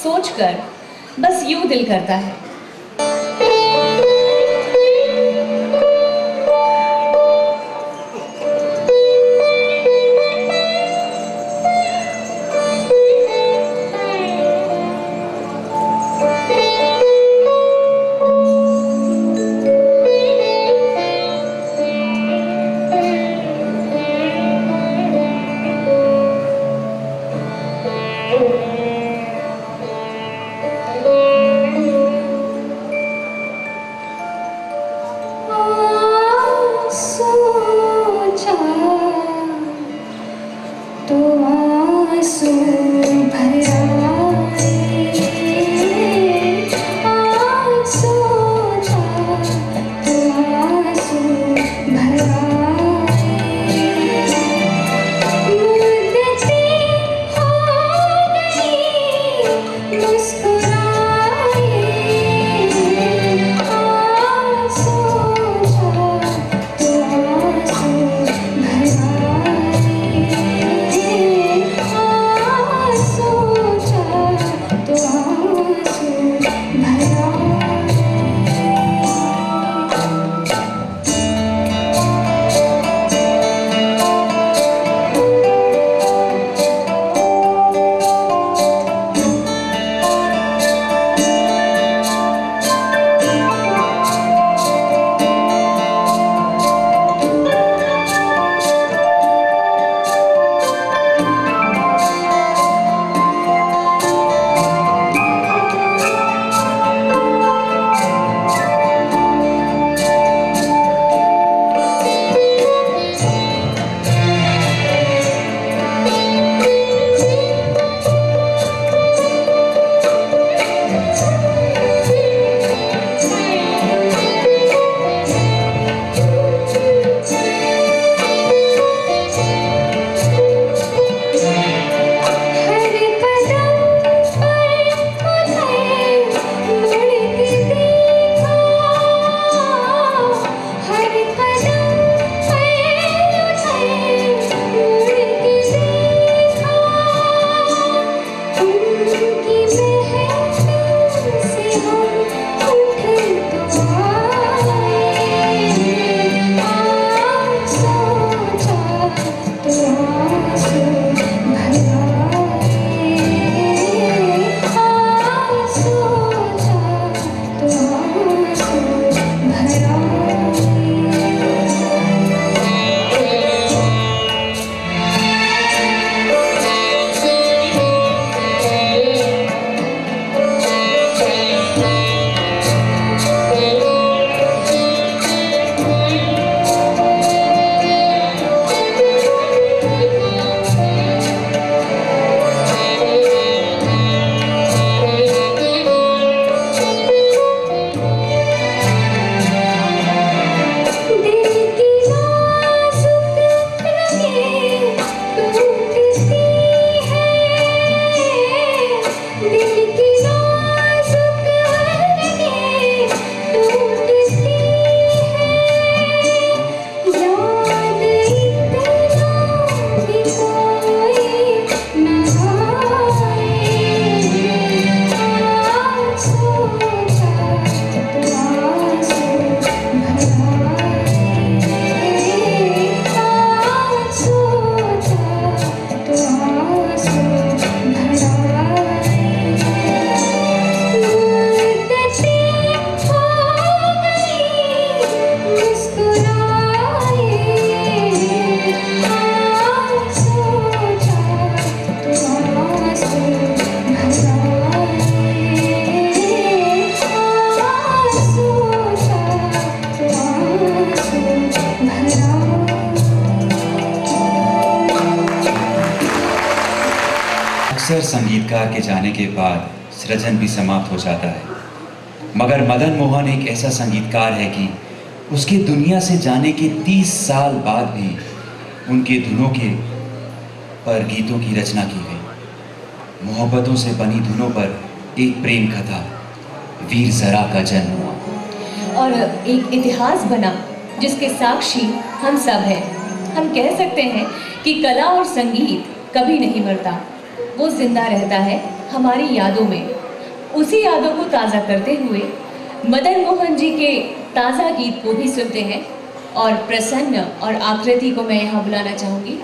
सोचकर बस यूं दिल करता है। अक्सर संगीतकार के जाने के बाद सृजन भी समाप्त हो जाता है, मगर मदन मोहन एक ऐसा संगीतकार है कि उसके दुनिया से जाने के 30 साल बाद भी उनके धुनों के पर गीतों की रचना की गई। मोहब्बतों से बनी धुनों पर एक प्रेम कथा वीर ज़रा का जन्म हुआ और एक इतिहास बना जिसके साक्षी हम सब हैं। हम कह सकते हैं कि कला और संगीत कभी नहीं मरता, वो जिंदा रहता है हमारी यादों में। उसी यादों को ताज़ा करते हुए मदन मोहन जी के ताज़ा गीत को भी सुनते हैं और प्रसन्न और आकृति को मैं यहाँ बुलाना चाहूँगी।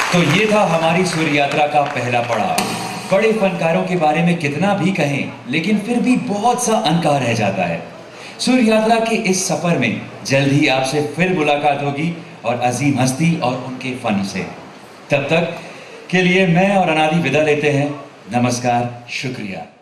तो ये था हमारी सूर्य यात्रा का पहला पड़ाव। बड़े फनकारों के बारे में कितना भी कहें, लेकिन फिर भी बहुत सा अनकहा रह जाता है। सूर्य यात्रा के इस सफर में जल्द ही आपसे फिर मुलाकात होगी और अजीम हस्ती और उनके फन से। तब तक के लिए मैं और अनादि विदा लेते हैं। नमस्कार, शुक्रिया।